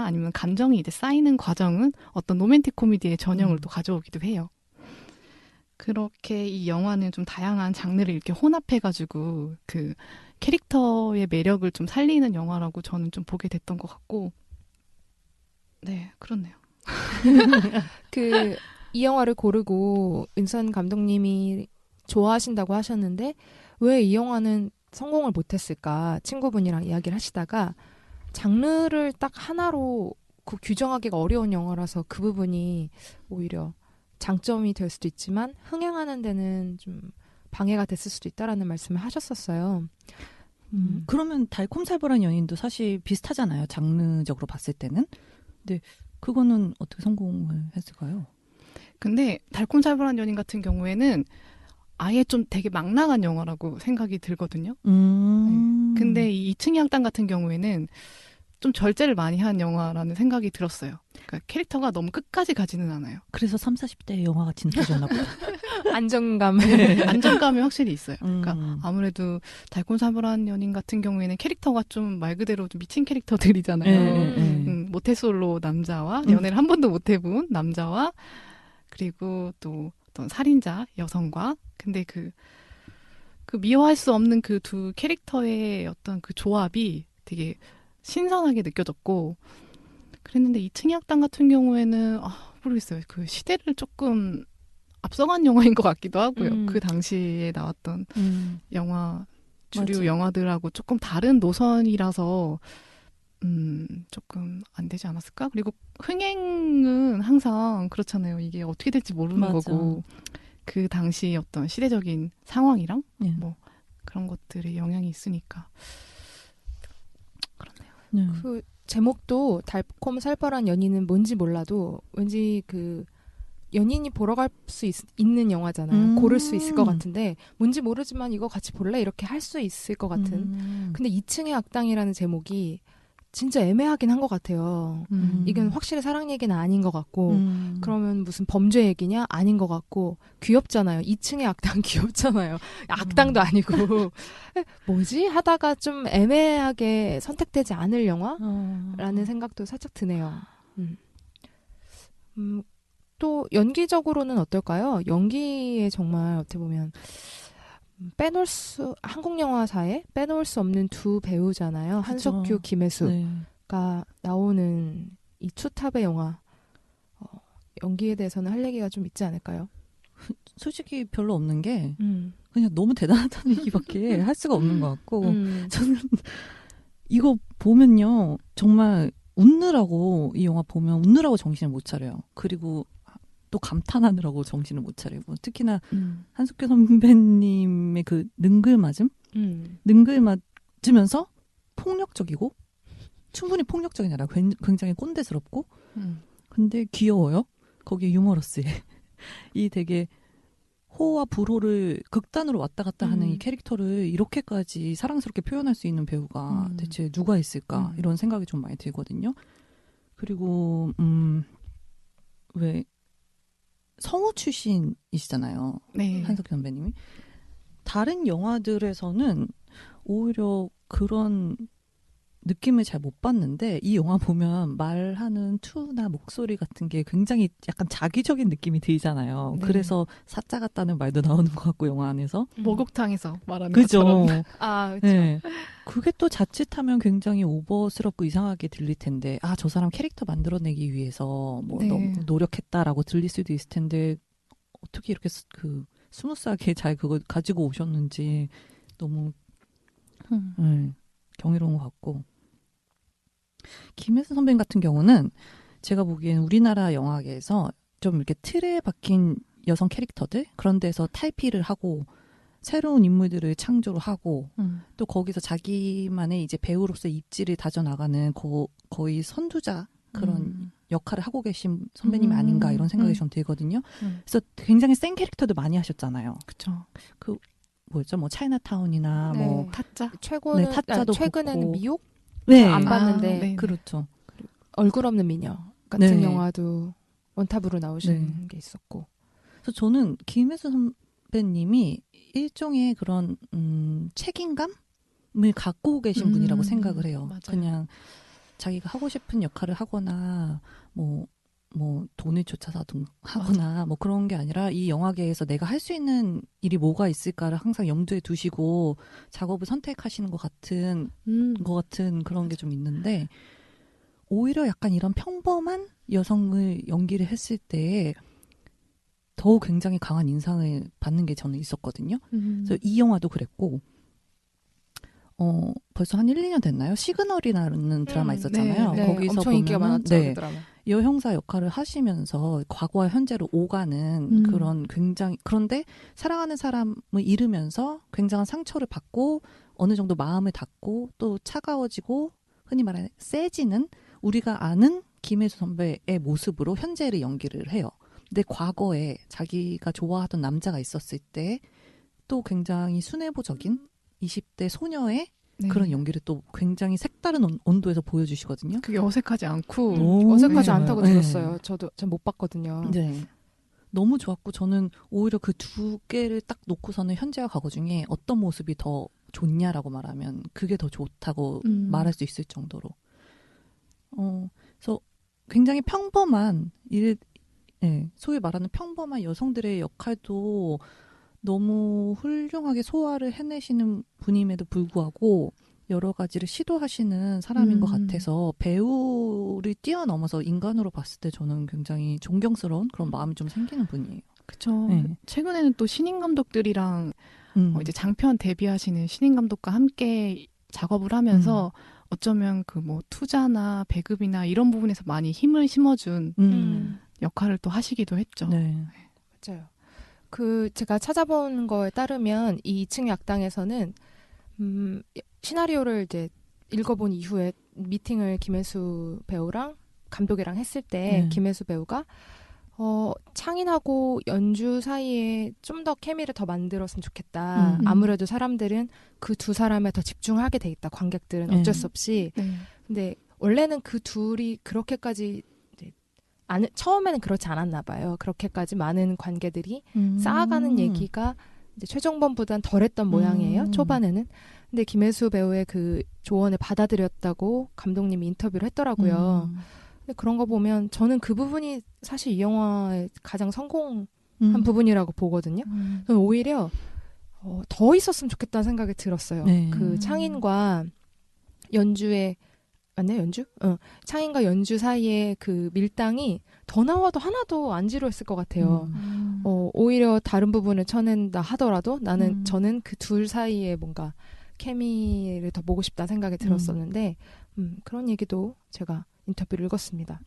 아니면 감정이 이제 쌓이는 과정은 어떤 로맨틱 코미디의 전형을 또 가져오기도 해요. 그렇게 이 영화는 좀 다양한 장르를 이렇게 혼합해가지고 그 캐릭터의 매력을 좀 살리는 영화라고 저는 좀 보게 됐던 것 같고, 네, 그렇네요. 이 영화를 고르고 은선 감독님이 좋아하신다고 하셨는데 왜 이 영화는 성공을 못했을까 친구분이랑 이야기를 하시다가 장르를 딱 하나로 그 규정하기가 어려운 영화라서 그 부분이 오히려 장점이 될 수도 있지만 흥행하는 데는 좀 방해가 됐을 수도 있다라는 말씀을 하셨었어요. 그러면 달콤살벌한 연인도 사실 비슷하잖아요. 장르적으로 봤을 때는. 근데 그거는 어떻게 성공을 했을까요? 근데 달콤살벌한 연인 같은 경우에는 아예 좀 되게 막 나간 영화라고 생각이 들거든요. 근데 이 2층의 학당 같은 경우에는 좀 절제를 많이 한 영화라는 생각이 들었어요. 그러니까 캐릭터가 너무 끝까지 가지는 않아요. 그래서 30, 40대 영화가 진짜졌나 보다. 안정감. 안정감이 확실히 있어요. 그러니까 아무래도 달콤살벌한 연인 같은 경우에는 캐릭터가 좀 말 그대로 좀 미친 캐릭터들이잖아요. 모태솔로 남자와 연애를 한 번도 못 해본 남자와 그리고 또 어떤 살인자 여성과 근데 그 미워할 수 없는 그 두 캐릭터의 어떤 그 조합이 되게 신선하게 느껴졌고 그랬는데 2층의 학당 같은 경우에는 모르겠어요. 그 시대를 조금 앞서간 영화인 것 같기도 하고요. 그 당시에 나왔던 영화 주류 맞아. 영화들하고 조금 다른 노선이라서 조금 안 되지 않았을까? 그리고 흥행은 항상 그렇잖아요. 이게 어떻게 될지 모르는 맞아. 거고 그 당시 어떤 시대적인 상황이랑 예. 뭐 그런 것들의 영향이 있으니까 그렇네요. 그 제목도 달콤살벌한 연인은 뭔지 몰라도 왠지 그 연인이 보러 갈 수 있는 영화잖아요. 고를 수 있을 것 같은데 뭔지 모르지만 이거 같이 볼래? 이렇게 할 수 있을 것 같은. 근데 2층의 악당이라는 제목이 진짜 애매하긴 한 것 같아요. 이건 확실히 사랑 얘기는 아닌 것 같고 그러면 무슨 범죄 얘기냐? 아닌 것 같고 귀엽잖아요. 2층의 악당 귀엽잖아요. 악당도 아니고 뭐지? 하다가 좀 애매하게 선택되지 않을 영화라는 생각도 살짝 드네요. 또 연기적으로는 어떨까요? 연기에 정말 어떻게 보면 한국 영화사에 빼놓을 수 없는 두 배우잖아요. 그쵸. 한석규, 김혜수가 나오는 이 투탑의 영화. 연기에 대해서는 할 얘기가 좀 있지 않을까요? 솔직히 별로 없는 게 그냥 너무 대단하다는 얘기밖에 할 수가 없는 것 같고 저는 이거 보면요 정말 이 영화 보면 웃느라고 정신을 못 차려요. 그리고 또 감탄하느라고 정신을 못 차리고 특히나 한석규 선배님의 그 능글맞음? 능글맞으면서 폭력적이고 충분히 폭력적인 아니라 굉장히 꼰대스럽고 근데 귀여워요. 거기에 유머러스에 이 되게 호와 불호를 극단으로 왔다 갔다 하는 이 캐릭터를 이렇게까지 사랑스럽게 표현할 수 있는 배우가 대체 누가 있을까 이런 생각이 좀 많이 들거든요. 그리고 왜 성우 출신이시잖아요. 네. 한석규 선배님이. 다른 영화들에서는 오히려 그런 느낌을 잘 못 봤는데 이 영화 보면 말하는 투나 목소리 같은 게 굉장히 약간 자기적인 느낌이 들잖아요. 네. 그래서 사짜 같다는 말도 나오는 것 같고 영화 안에서. 목욕탕에서 말하는 그죠. 것처럼. 그렇죠. 네. 그게 또 자칫하면 굉장히 오버스럽고 이상하게 들릴 텐데 저 사람 캐릭터 만들어내기 위해서 뭐 네. 너무 노력했다라고 들릴 수도 있을 텐데 어떻게 이렇게 스무스하게 잘 그걸 가지고 오셨는지 너무 경이로운 것 같고 김혜수 선배님 같은 경우는 제가 보기엔 우리나라 영화계에서 좀 이렇게 틀에 박힌 여성 캐릭터들 그런 데서 탈피를 하고 새로운 인물들을 창조를 하고 또 거기서 자기만의 이제 배우로서 입지를 다져나가는 거의 선두자 그런 역할을 하고 계신 선배님이 아닌가 이런 생각이 좀 들거든요. 그래서 굉장히 센 캐릭터도 많이 하셨잖아요. 그쵸. 뭐였죠? 뭐 차이나타운이나 네. 뭐 타짜. 최고는 타짜도 최근에는 그렇고. 미혹? 네. 안 봤는데 네. 그렇죠. 얼굴 없는 미녀 같은 네. 영화도 원탑으로 나오신 게 있었고. 그래서 저는 김혜수 선배님이 일종의 그런 책임감을 갖고 계신 분이라고 생각을 해요. 맞아요. 그냥 자기가 하고 싶은 역할을 하거나 뭐 돈을 쫓아서 하거나 뭐 그런 게 아니라 이 영화계에서 내가 할 수 있는 일이 뭐가 있을까를 항상 염두에 두시고 작업을 선택하시는 것 같은 그런 게 좀 있는데 오히려 약간 이런 평범한 여성을 연기를 했을 때 더욱 굉장히 강한 인상을 받는 게 저는 있었거든요. 그래서 이 영화도 그랬고 벌써 한 1, 2년 됐나요? 시그널이라는 드라마 있었잖아요. 네, 네, 거기서 엄청 인기가 보면은 많았죠. 네, 그 드라마. 여형사 역할을 하시면서 과거와 현재로 오가는 음. 그런 굉장히 그런데 사랑하는 사람을 잃으면서 굉장한 상처를 받고 어느 정도 마음을 닫고 또 차가워지고 흔히 말하는 세지는 우리가 아는 김혜수 선배의 모습으로 현재를 연기를 해요. 근데 과거에 자기가 좋아하던 남자가 있었을 때 또 굉장히 순애보적인 20대 소녀의 네. 그런 연기를 또 굉장히 색다른 온도에서 보여주시거든요. 그게 어색하지 않고 어색하지 네. 않다고 네. 들었어요. 저도 전 못 봤거든요. 네. 너무 좋았고 저는 오히려 그 두 개를 딱 놓고서는 현재와 과거 중에 어떤 모습이 더 좋냐라고 말하면 그게 더 좋다고 말할 수 있을 정도로. 그래서 굉장히 평범한 소위 말하는 평범한 여성들의 역할도 너무 훌륭하게 소화를 해내시는 분임에도 불구하고 여러 가지를 시도하시는 사람인 것 같아서 배우를 뛰어넘어서 인간으로 봤을 때 저는 굉장히 존경스러운 그런 마음이 좀 생기는 분이에요. 그쵸. 네. 최근에는 또 신인 감독들이랑 이제 장편 데뷔하시는 신인 감독과 함께 작업을 하면서 어쩌면 그 뭐 투자나 배급이나 이런 부분에서 많이 힘을 심어준 역할을 또 하시기도 했죠. 네. 맞아요. 그 제가 찾아본 거에 따르면 이 2층 약당에서는 시나리오를 이제 읽어본 이후에 미팅을 김혜수 배우랑 감독이랑 했을 때 김혜수 배우가 창인하고 연주 사이에 좀 더 케미를 더 만들었으면 좋겠다. 아무래도 사람들은 그 두 사람에 더 집중하게 돼 있다. 관객들은 어쩔 수 없이. 네. 근데 원래는 그 둘이 그렇게까지 처음에는 그렇지 않았나 봐요. 그렇게까지 많은 관계들이 쌓아가는 얘기가 이제 최종본보단 덜했던 모양이에요. 초반에는. 근데 김혜수 배우의 그 조언을 받아들였다고 감독님이 인터뷰를 했더라고요. 근데 그런 거 보면 저는 그 부분이 사실 이 영화의 가장 성공한 부분이라고 보거든요. 저는 오히려 더 있었으면 좋겠다는 생각이 들었어요. 네. 그 창인과 연주의 맞나요? 연주? 창인과 연주 사이에 그 밀당이 더 나와도 하나도 안 지루했을 것 같아요. 오히려 다른 부분을 쳐낸다 하더라도 저는 그 둘 사이에 뭔가 케미를 더 보고 싶다는 생각이 들었었는데 그런 얘기도 제가 인터뷰를 읽었습니다.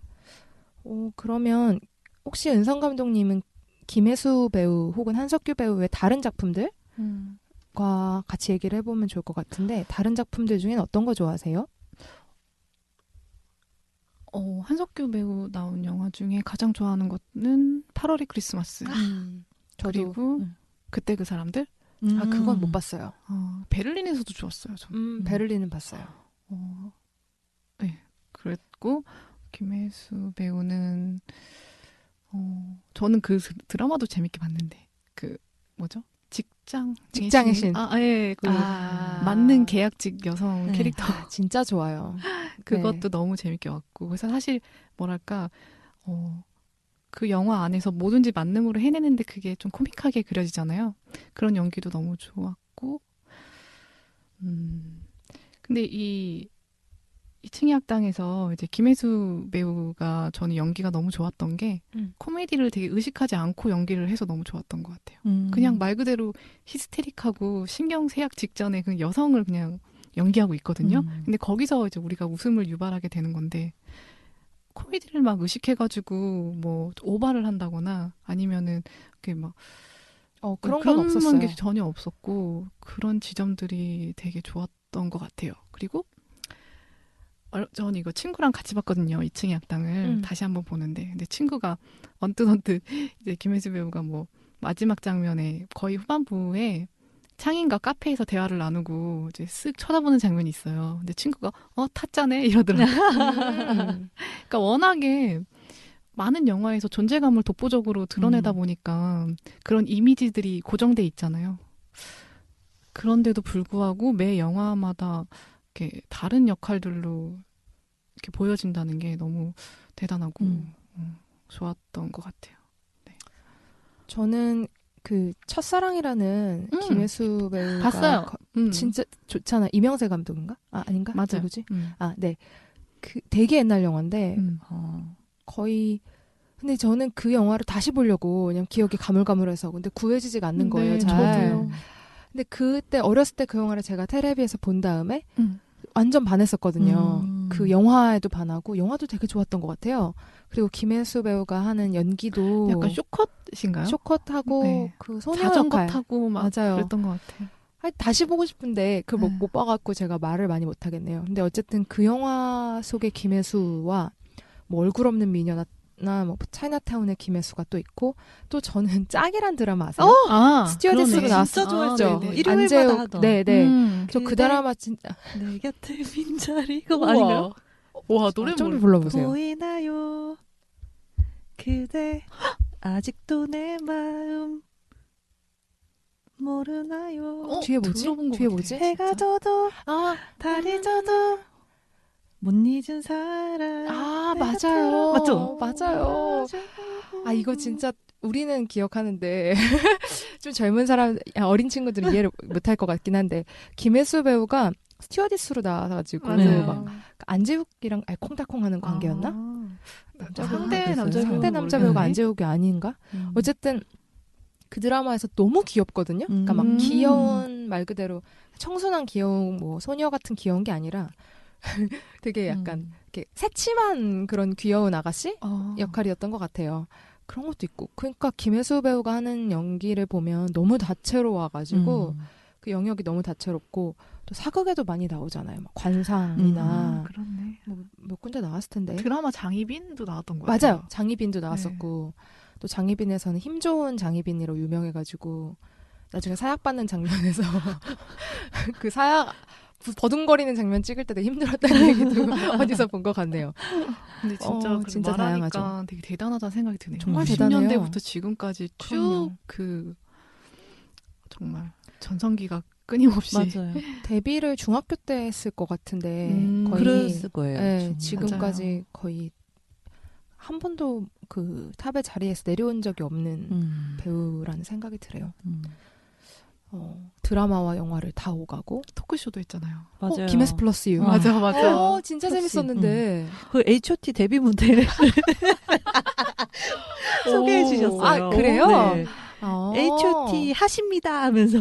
그러면 혹시 은성 감독님은 김혜수 배우 혹은 한석규 배우의 다른 작품들과 같이 얘기를 해보면 좋을 것 같은데 다른 작품들 중엔 어떤 거 좋아하세요? 한석규 배우 나온 영화 중에 가장 좋아하는 것은 8월의 크리스마스. 저도. 그리고 그때 그 사람들? 그건 못 봤어요. 베를린에서도 좋았어요. 저는. 베를린은 봤어요. 네. 그랬고 김혜수 배우는 저는 그 드라마도 재밌게 봤는데 그 뭐죠? 직장의 신. 예. 그 맞는 계약직 여성 캐릭터. 진짜 좋아요. 그것도 너무 재밌게 봤고 그래서 사실 뭐랄까 그 영화 안에서 뭐든지 만능으로 해내는데 그게 좀 코믹하게 그려지잖아요. 그런 연기도 너무 좋았고 근데 이 2층의 학당에서 이제 김혜수 배우가 저는 연기가 너무 좋았던 게 코미디를 되게 의식하지 않고 연기를 해서 너무 좋았던 것 같아요. 그냥 말 그대로 히스테릭하고 신경쇠약 직전에 그 여성을 그냥 연기하고 있거든요. 근데 거기서 이제 우리가 웃음을 유발하게 되는 건데 코미디를 막 의식해가지고 뭐 오바를 한다거나 아니면은 그게 막 그런 건 없었어요. 게 전혀 없었고 그런 지점들이 되게 좋았던 것 같아요. 그리고 저는 이거 친구랑 같이 봤거든요. 2층의 약당을 다시 한번 보는데 근데 친구가 언뜻 이제 김혜수 배우가 뭐 마지막 장면에 거의 후반부에 창인과 카페에서 대화를 나누고 이제 쓱 쳐다보는 장면이 있어요. 근데 친구가 타짜네 이러더라고요. 그러니까 워낙에 많은 영화에서 존재감을 독보적으로 드러내다 보니까 그런 이미지들이 고정돼 있잖아요. 그런데도 불구하고 매 영화마다 이렇게 다른 역할들로 이렇게 보여진다는 게 너무 대단하고 좋았던 것 같아요. 네. 저는 그 첫사랑이라는 김혜수 배우가 봤어요. 진짜 좋잖아. 이명세 감독인가? 아닌가? 맞아요. 누구지? 네. 그 되게 옛날 영화인데 거의 근데 저는 그 영화를 다시 보려고 그냥 기억이 가물가물해서 근데 구해지지가 않는 거예요. 네, 잘. 저도요. 근데 그때 어렸을 때 그 영화를 제가 텔레비에서 본 다음에 음. 완전 반했었거든요. 음. 그 영화에도 반하고 영화도 되게 좋았던 것 같아요. 그리고 김혜수 배우가 하는 연기도 약간 쇼컷인가요? 쇼컷하고 네. 그 소녀 자전거 역할. 타고 막 맞아요. 그랬던 것 같아요. 다시 보고 싶은데 그걸 네. 못 봐갖고 제가 말을 많이 못하겠네요. 근데 어쨌든 그 영화 속의 김혜수와 뭐 얼굴 없는 미녀나 뭐 차이나타운의 김혜수가 또 있고 또 저는 짝이란 드라마 아세요? 스튜어디스로 그러네. 나왔어. 진짜 좋아했어요. 네네. 일요일마다 안재욱, 하던. 네네. 저 그 그대 드라마 진짜 내 곁에 빈자리 이거 아닌가요? 와 노래 좀 불러보세요. 보이나요? 그대 아직도 내 마음 모르나요? 뒤에 뭐지? 들어본 것 뒤에 같아. 뭐지? 해가 져도 아, 달이 져도 못 잊은 사람. 맞아요. 맞죠? 맞아요. 아, 이거 진짜 우리는 기억하는데 좀 젊은 사람, 어린 친구들은 이해를 못할 것 같긴 한데 김혜수 배우가 스튜어디스로 나와가지고 맞아요. 막 안재욱이랑 알콩달콩하는 관계였나? 상대 그랬어요? 남자 배우 상대 남자 배우가 모르겠네. 안재욱이 아닌가? 어쨌든 그 드라마에서 너무 귀엽거든요. 그러니까 막 음. 귀여운 말 그대로 청순한 귀여운 뭐 소녀 같은 귀여운 게 아니라 되게 약간 이렇게 새침한 그런 귀여운 아가씨 역할이었던 것 같아요. 그런 것도 있고. 그러니까 김혜수 배우가 하는 연기를 보면 너무 다채로워가지고 그 영역이 너무 다채롭고 또 사극에도 많이 나오잖아요. 막 관상이나 그렇네. 뭐 몇 군데 나왔을 텐데. 드라마 장희빈도 나왔던 것 같아요. 맞아요. 장희빈도 나왔었고 또 장희빈에서는 힘 좋은 장희빈으로 유명해가지고 나중에 사약받는 장면에서 그 사약 버둥거리는 장면 찍을 때 되게 힘들었다는 얘기도 어디서 본 것 같네요. 근데 진짜 진짜 말하니까 다양하죠. 되게 대단하다는 생각이 드네요. 정말 90년대부터 지금까지 그럼요. 쭉 그 정말 전성기가 끊임없이 맞아요. 데뷔를 중학교 때 했을 것 같은데 거의 그랬을 거예요. 네, 정말. 지금까지 맞아요. 거의 한 번도 그 탑의 자리에서 내려온 적이 없는 배우라는 생각이 들어요. 드라마와 영화를 다 오가고 토크쇼도 있잖아요. 맞아요. 김혜수 플러스 유. 맞아. 진짜 플러스 유. 재밌었는데. 그 H.O.T 데뷔 무대를 소개해 주셨어요. 아, 그래요? 네. 아. H.O.T 하십니다 하면서.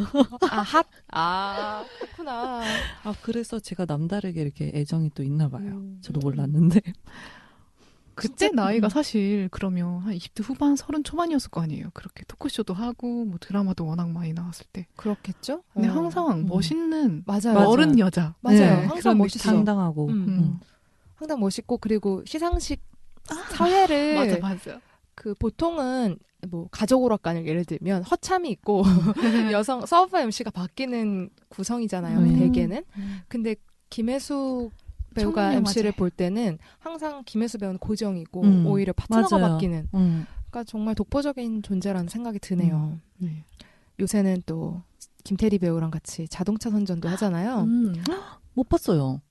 그렇구나. 그래서 제가 남다르게 이렇게 애정이 또 있나 봐요. 저도 음. 몰랐는데. 그때 나이가 사실 그러면 한 20대 후반 30 초반이었을 거 아니에요. 그렇게 토크쇼도 하고 뭐 드라마도 워낙 많이 나왔을 때. 그렇겠죠? 근데 항상 멋있는 맞아요. 어른 여자. 맞아요. 네, 항상 그런 멋있어. 당당하고. 항상 멋있고 그리고 시상식 사회를 맞아. 그 보통은 뭐 가족 오락관을 예를 들면 허참이 있고 여성 서브 MC가 바뀌는 구성이잖아요. 대개는. 근데 김혜수 배우가 청년 MC를 영화제. 볼 때는 항상 김혜수 배우는 고정이고 오히려 음. 파트너가 맞아요. 바뀌는. 그러니까 정말 독보적인 존재라는 생각이 드네요. 네. 요새는 또 김태리 배우랑 같이 자동차 선전도 하잖아요. 못 봤어요.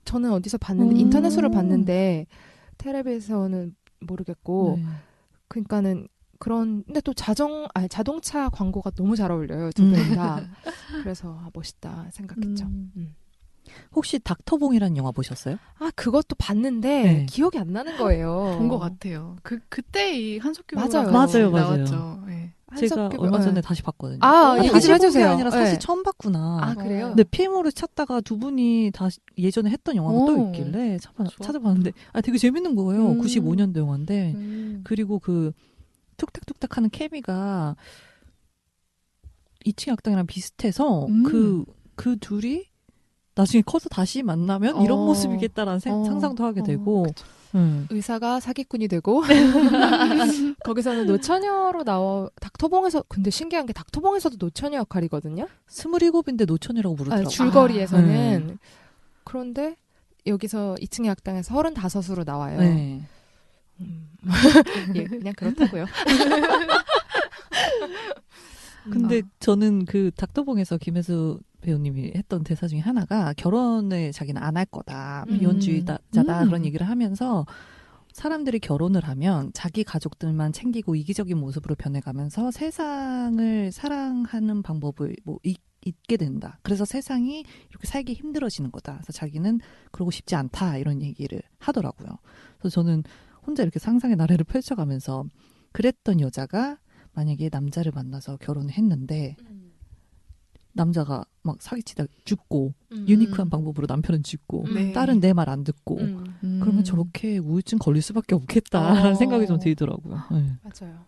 저는 어디서 봤는데 인터넷으로 봤는데 텔레비에서는 모르겠고 네. 그러니까는 근데 또 자동차 광고가 너무 잘 어울려요 두 분 다. 그래서 멋있다 생각했죠. 혹시 닥터봉이라는 영화 보셨어요? 그것도 봤는데 네. 기억이 안 나는 거예요. 본 것 같아요. 그때 이 한석규 맞아요. 배우랑 같이 맞아요. 나왔죠. 네. 제가 얼마 전에 다시 봤거든요. 얘기 다시 좀 본 게 해주세요. 아니라 사실 네. 처음 봤구나. 그래요? 근데 PM으로 찾다가 두 분이 다시 예전에 했던 영화가 또 있길래 찾아봤는데 되게 재밌는 거예요. 95년도 영화인데 그리고 그 툭탁툭탁 하는 케미가 2층 악당이랑 비슷해서 그 둘이 나중에 커서 다시 만나면 이런 모습이겠다라는 상상도 하게 되고 의사가 사기꾼이 되고 거기서는 노처녀로 닥터봉에서 근데 신기한 게 닥터봉에서도 노처녀 역할이거든요. 27인데 노처녀라고 부르더라고요. 줄거리에서는. 그런데 여기서 2층의 악당에서 35으로 나와요. 네. 예, 그냥 그렇다고요. 근데 저는 그 닥터봉에서 김혜수 배우님이 했던 대사 중에 하나가 결혼을 자기는 안 할 거다. 비혼주의자다. 그런 얘기를 하면서 사람들이 결혼을 하면 자기 가족들만 챙기고 이기적인 모습으로 변해가면서 세상을 사랑하는 방법을 잊게 된다. 그래서 세상이 이렇게 살기 힘들어지는 거다. 그래서 자기는 그러고 싶지 않다. 이런 얘기를 하더라고요. 그래서 저는 혼자 이렇게 상상의 나래를 펼쳐가면서 그랬던 여자가 만약에 남자를 만나서 결혼을 했는데 남자가 막 사기치다 죽고 유니크한 방법으로 남편은 죽고 네. 딸은 내 말 안 듣고 그러면 저렇게 우울증 걸릴 수밖에 없겠다라는 생각이 좀 들더라고요. 네. 맞아요.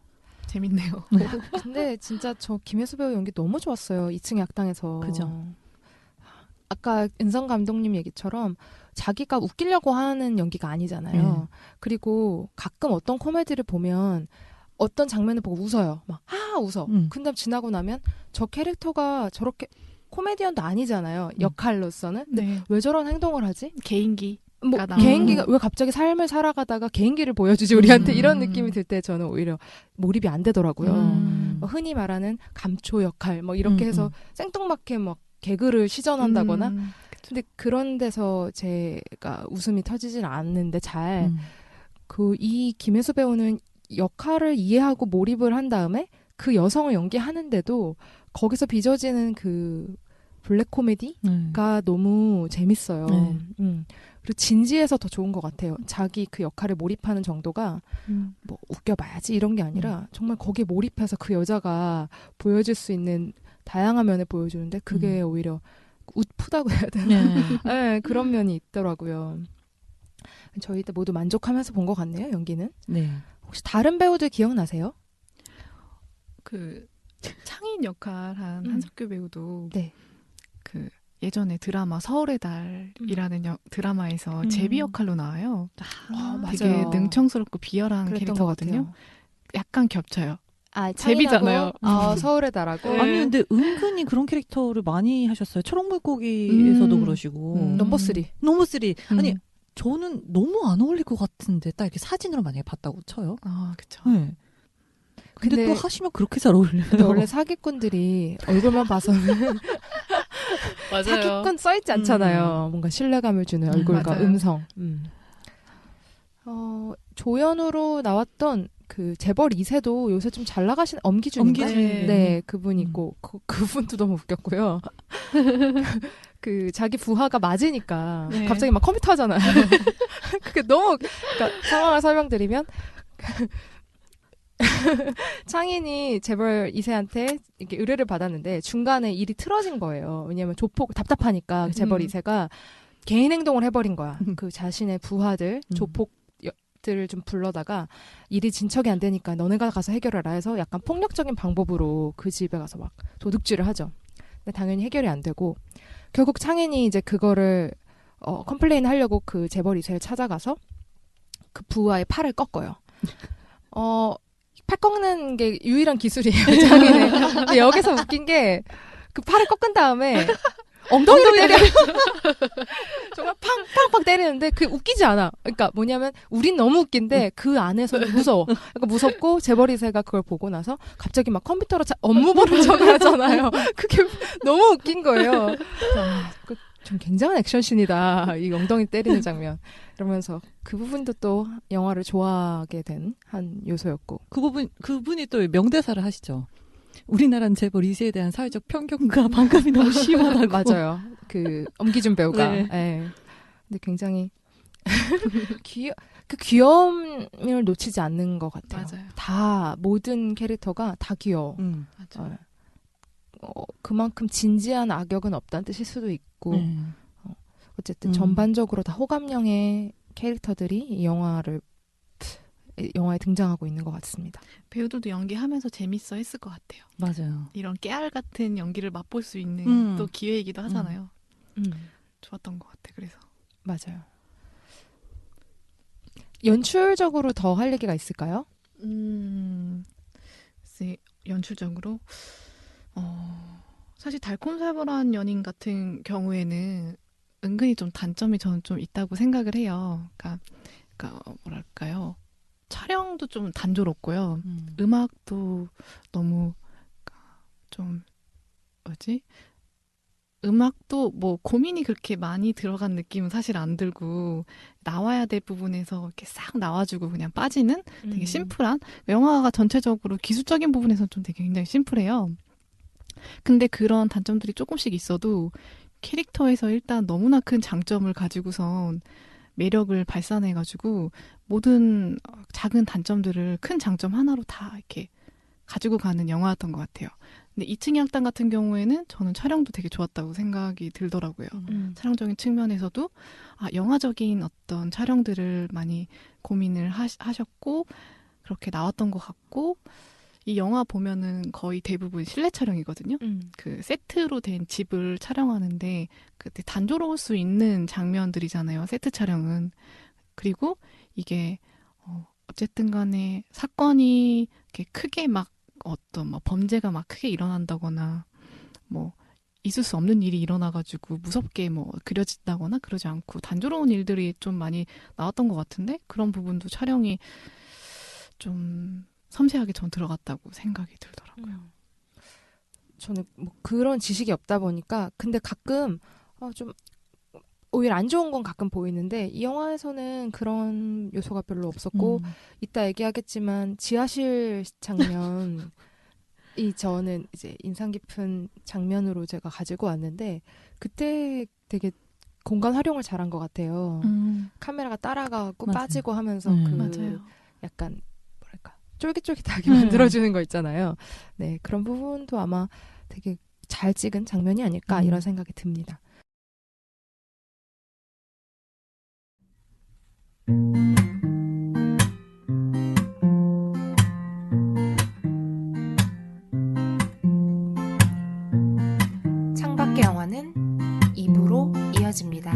재밌네요. 근데 진짜 저 김혜수 배우 연기 너무 좋았어요. 2층 약당에서. 그죠. 아까 은성 감독님 얘기처럼 자기가 웃기려고 하는 연기가 아니잖아요. 그리고 가끔 어떤 코미디를 보면 어떤 장면을 보고 웃어요. 막 웃어. 근데 지나고 나면 저 캐릭터가 저렇게 코미디언도 아니잖아요. 역할로서는. 근데 네. 왜 저런 행동을 하지? 개인기. 뭐 나오고. 개인기가 왜 갑자기 삶을 살아가다가 개인기를 보여주지 우리한테 이런 느낌이 들 때 저는 오히려 몰입이 안 되더라고요. 뭐 흔히 말하는 감초 역할 뭐 이렇게 해서 생뚱맞게 막 개그를 시전한다거나 근데 그런 데서 제가 웃음이 터지질 않는데 잘 이 김혜수 배우는 역할을 이해하고 몰입을 한 다음에 그 여성을 연기하는데도 거기서 빚어지는 그 블랙 코미디가 너무 재밌어요. 그리고 진지해서 더 좋은 것 같아요. 자기 그 역할에 몰입하는 정도가 뭐 웃겨봐야지 이런 게 아니라 정말 거기에 몰입해서 그 여자가 보여줄 수 있는 다양한 면을 보여주는데 그게 오히려 웃프다고 해야 되나? 네, 그런 면이 있더라고요. 저희도 모두 만족하면서 본 것 같네요, 연기는. 네. 혹시 다른 배우들 기억나세요? 그 창인 역할한 한석규 배우도 네. 그 예전에 드라마 서울의 달이라는 드라마에서 제비 역할로 나와요. 되게 맞아요. 능청스럽고 비열한 그랬던 캐릭터거든요. 것 같아요. 약간 겹쳐요. 창인하고, 제비잖아요. 서울의 달하고. 네. 아니 근데 은근히 그런 캐릭터를 많이 하셨어요. 초록물고기에서도 그러시고 넘버 3. 넘버 3. 아니 저는 너무 안 어울릴 것 같은데 딱 이렇게 사진으로 만약에 봤다고 쳐요. 그쵸. 네. 근데 또 하시면 그렇게 잘 어울려요. 근데 원래 사기꾼들이 얼굴만 봐서는 맞아요. 사기꾼 써있지 않잖아요. 뭔가 신뢰감을 주는 얼굴과 맞아요. 음성. 조연으로 나왔던 그 재벌 2세도 요새 좀 잘 나가신 엄기준인가? 엄기준. 네, 그분 있고 그분도 너무 웃겼고요. 그 자기 부하가 맞으니까 네. 갑자기 막 컴퓨터 하잖아요. 그게 너무 그러니까 상황을 설명드리면 창인이 재벌 2세한테 이렇게 의뢰를 받았는데 중간에 일이 틀어진 거예요. 왜냐하면 조폭 답답하니까 재벌 2세가 개인 행동을 해버린 거야. 그 자신의 부하들 조폭들을 좀 불러다가 일이 진척이 안 되니까 너네가 가서 해결해라 해서 약간 폭력적인 방법으로 그 집에 가서 막 도둑질을 하죠. 근데 당연히 해결이 안 되고 결국 창인이 이제 그거를 컴플레인 하려고 그 재벌 2세를 찾아가서 그 부하의 팔을 꺾어요. 팔 꺾는 게 유일한 기술이에요, 장인의. 근데 여기서 웃긴 게, 그 팔을 꺾은 다음에, 엉덩이를 때려요. 정말 팡팡팡 때리는데, 그게 웃기지 않아. 그러니까 뭐냐면, 우린 너무 웃긴데, 그 안에서는 무서워. 그러니까 무섭고, 재벌이세가 그걸 보고 나서, 갑자기 막 컴퓨터로 업무 보는 척을 하잖아요. 그게 너무 웃긴 거예요. 좀 굉장한 액션씬이다. 이 엉덩이 때리는 장면. 이러면서 그 부분도 또 영화를 좋아하게 된 한 요소였고. 그분이 또 명대사를 하시죠. 우리나라는 재벌 2세에 대한 사회적 편견과 반감이 너무 심하다고. 맞아요. 그 엄기준 배우가. 네. 네. 근데 굉장히 그 귀여움을 놓치지 않는 것 같아요. 맞아요. 다 모든 캐릭터가 다 귀여워. 맞아요. 그만큼 진지한 악역은 없다는 뜻일 수도 있고 어쨌든 전반적으로 다 호감형의 캐릭터들이 이 영화에 등장하고 있는 것 같습니다. 배우들도 연기하면서 재밌어 했을 것 같아요. 맞아요. 이런 깨알 같은 연기를 맛볼 수 있는 또 기회이기도 하잖아요. 좋았던 것 같아. 그래서 맞아요. 연출적으로 더 할 얘기가 있을까요? 글쎄, 연출적으로 사실 달콤살벌한 연인 같은 경우에는 은근히 좀 단점이 저는 좀 있다고 생각을 해요. 그러니까 뭐랄까요? 촬영도 좀 단조롭고요. 음악도 너무 좀 음악도 뭐 고민이 그렇게 많이 들어간 느낌은 사실 안 들고 나와야 될 부분에서 이렇게 싹 나와주고 그냥 빠지는 되게 심플한 영화가 전체적으로 기술적인 부분에서 좀 되게 굉장히 심플해요. 근데 그런 단점들이 조금씩 있어도 캐릭터에서 일단 너무나 큰 장점을 가지고선 매력을 발산해가지고 모든 작은 단점들을 큰 장점 하나로 다 이렇게 가지고 가는 영화였던 것 같아요. 근데 2층 약단 같은 경우에는 저는 촬영도 되게 좋았다고 생각이 들더라고요. 촬영적인 측면에서도 영화적인 어떤 촬영들을 많이 고민을 하셨고 그렇게 나왔던 것 같고 이 영화 보면은 거의 대부분 실내 촬영이거든요. 그 세트로 된 집을 촬영하는데 그때 단조로울 수 있는 장면들이잖아요. 세트 촬영은. 그리고 이게 어쨌든 간에 사건이 이렇게 크게 막 어떤 뭐 범죄가 막 크게 일어난다거나 뭐 있을 수 없는 일이 일어나가지고 무섭게 뭐 그려진다거나 그러지 않고 단조로운 일들이 좀 많이 나왔던 것 같은데 그런 부분도 촬영이 좀 섬세하게 전 들어갔다고 생각이 들더라고요. 저는 뭐 그런 지식이 없다 보니까 근데 가끔 좀 오히려 안 좋은 건 가끔 보이는데 이 영화에서는 그런 요소가 별로 없었고 이따 얘기하겠지만 지하실 장면이 저는 이제 인상 깊은 장면으로 제가 가지고 왔는데 그때 되게 공간 활용을 잘한 것 같아요. 카메라가 따라가고 맞아요. 빠지고 하면서 그 맞아요. 약간 뭐랄까 쫄깃쫄깃하게 만들어주는 거 있잖아요. 네, 그런 부분도 아마 되게 잘 찍은 장면이 아닐까 이런 생각이 듭니다. 창밖의 영화는 2부로 이어집니다.